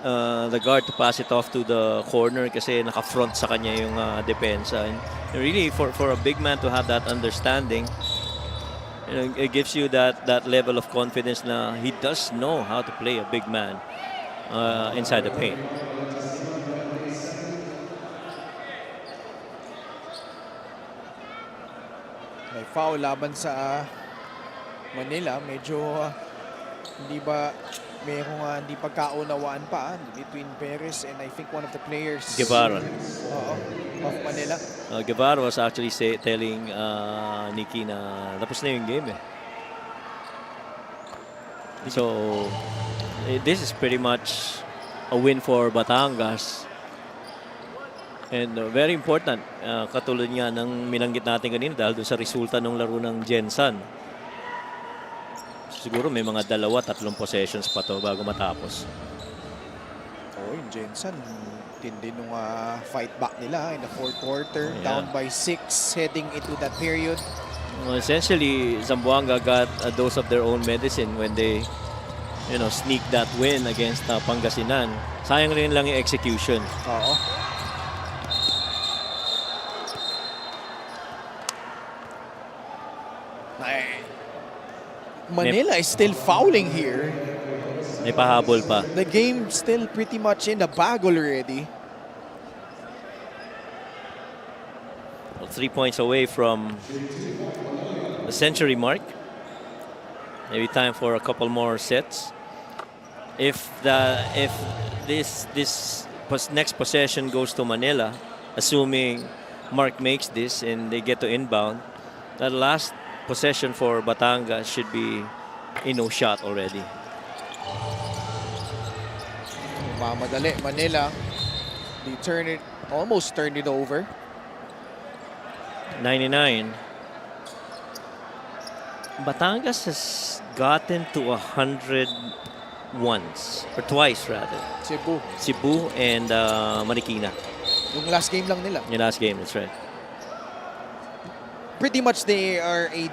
the guard to pass it off to the corner kasi naka-front sa kanya yung depensa. And really, for a big man to have that understanding, you know, it gives you that level of confidence na he does know how to play a big man inside the paint. May foul laban sa Manila. Medyo hindi ba mayroong hindi pagkaunawaan pa between Perez and I think one of the players. Guevara. Oo, of Manila. Guevara was actually telling Nikki na tapos na yung game eh. So, this is pretty much a win for Batangas. And very important, katulad nga ng minanggit natin kanina dahil doon sa resulta ng laro ng Jensan. Siguro may mga 2-3 possessions pa to bago matapos. Oh, yung Jensen, tindi nung fight back nila in the fourth quarter. Yeah. Down by 6 heading into that period. Essentially, Zamboanga got a dose of their own medicine when they sneak that win against Pangasinan. Sayang rin lang yung execution. Oo. Manila is still fouling here. May pahabol pa. The game still pretty much in the bag already. Well, 3 points away from the century mark. Maybe time for a couple more sets. If this next possession goes to Manila, assuming Mark makes this and they get to inbound, that last possession for Batangas should be a no shot already. Mamadali, Manila. They almost turned it over. 99. Batangas has gotten to 100 once, or twice rather. Cebu and Marikina. Yung last game lang nila. Yung last game, that's right. Pretty much they are a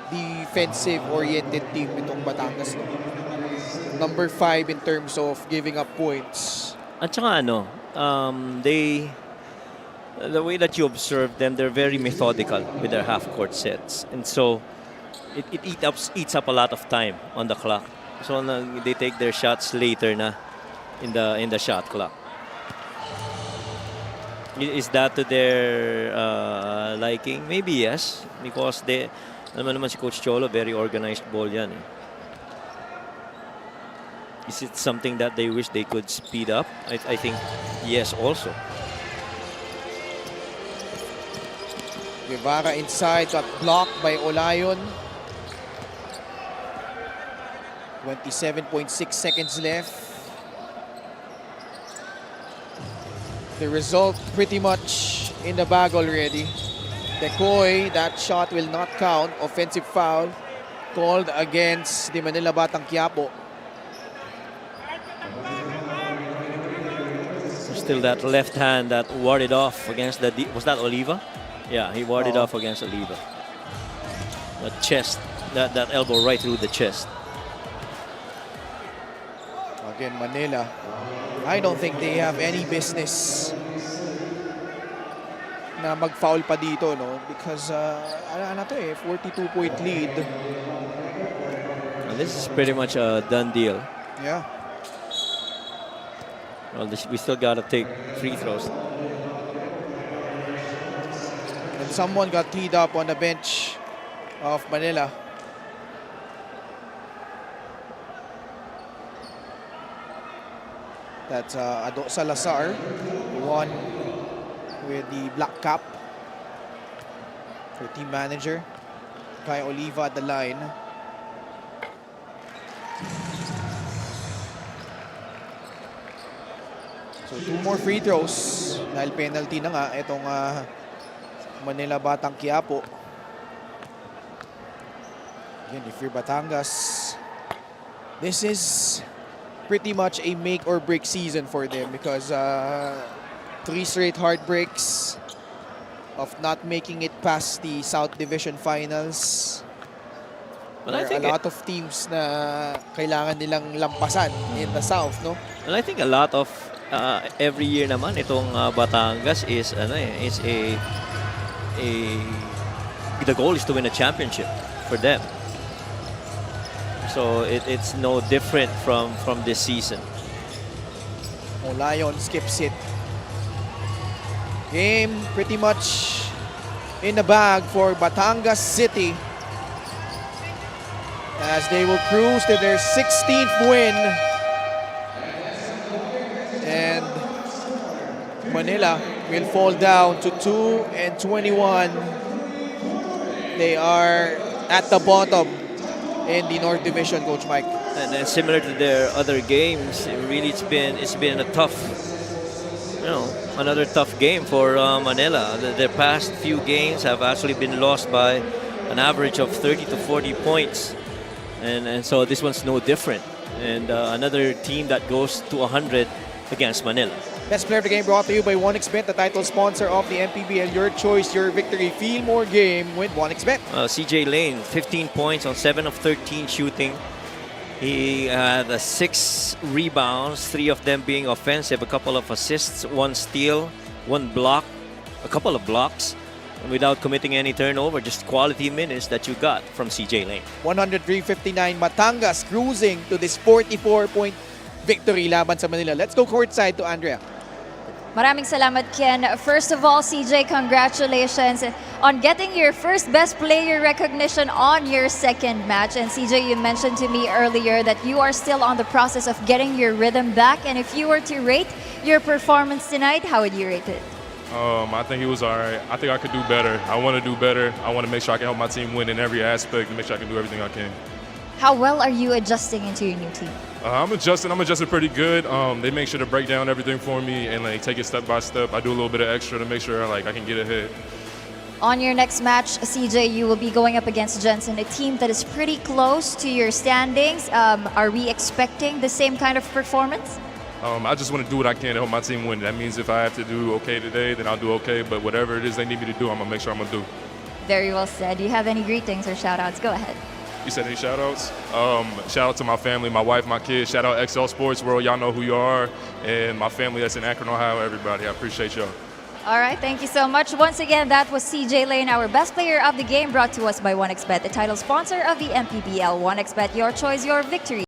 defensive-oriented team itong Batangas. Number 5 in terms of giving up points. At saka the way that you observe them, they're very methodical with their half-court sets. And so, it eats up a lot of time on the clock. So, they take their shots later na in the shot clock. Is that to their liking? Maybe yes, because naman si Coach Cholo, very organized ball yan. Is it something that they wish they could speed up? I think yes also. Guevara inside, got blocked by Olayon. 27.6 seconds left. The result pretty much in the bag already. Decoy, that shot will not count. Offensive foul called against the Manila Batang Quiapo. Still that left hand that warded off against was that Oliva? Yeah, he warded off against Oliva. The chest, that elbow right through the chest. Again, Manila. I don't think they have any business na mag-foul pa dito, no? Because, 42-point lead. And this is pretty much a done deal. Yeah. Well, we still got to take free throws. And someone got teed up on the bench of Manila. That's Ado Salazar, the one with the black cap for team manager. Kay Oliva at the line. So 2 more free throws dahil penalty na nga itong Manila Batang Quiapo. Again, if you're Batangas, this is pretty much a make or break season for them because 3 straight heartbreaks of not making it past the South Division Finals. Well, there are a lot of teams na kailangan nilang lampasan in the South, no? Well, I think a lot of every year naman itong Batangas is the goal is to win a championship for them. So it's no different from this season. Olayon skips it. Game pretty much in the bag for Batangas City as they will cruise to their 16th win. And Manila will fall down to 2-21. They are at the bottom in the North Division, Coach Mike. And then similar to their other games, it's been a tough, another tough game for Manila. Their past few games have actually been lost by an average of 30 to 40 points, and so this one's no different. And another team that goes to 100 against Manila. Best player of the game brought to you by 1xBet, the title sponsor of the MPBL. Your choice, your victory. Feel more game with 1xBet. CJ Lane, 15 points on 7 of 13 shooting. He had 6 rebounds, 3 of them being offensive, a couple of assists, 1 steal, 1 block, a couple of blocks, without committing any turnover. Just quality minutes that you got from CJ Lane. 103-59 Batangas cruising to this 44-point victory laban sa Manila. Let's go courtside to Andrea. Maraming salamat, Ken. First of all, CJ, congratulations on getting your first best player recognition on your second match. And CJ, you mentioned to me earlier that you are still on the process of getting your rhythm back. And if you were to rate your performance tonight, how would you rate it? I think it was all right. I think I could do better. I want to do better. I want to make sure I can help my team win in every aspect and make sure I can do everything I can. How well are you adjusting into your new team? I'm adjusting pretty good. They make sure to break down everything for me and like take it step by step. I do a little bit of extra to make sure like I can get ahead. On your next match, CJ, you will be going up against Jensen, a team that is pretty close to your standings. Are we expecting the same kind of performance? I just want to do what I can to help my team win. That means if I have to do okay today, then I'll do okay. But whatever it is they need me to do, I'm going to make sure I'm going to do. Very well said. Do you have any greetings or shout-outs? Go ahead. You said any shout-outs? Shout out to my family, my wife, my kids. Shout out XL Sports World. Y'all know who you are. And my family that's in Akron, Ohio, everybody. I appreciate y'all. All right, thank you so much. Once again, that was CJ Lane, our best player of the game, brought to us by 1xBet, the title sponsor of the MPBL. 1xBet, your choice, your victory.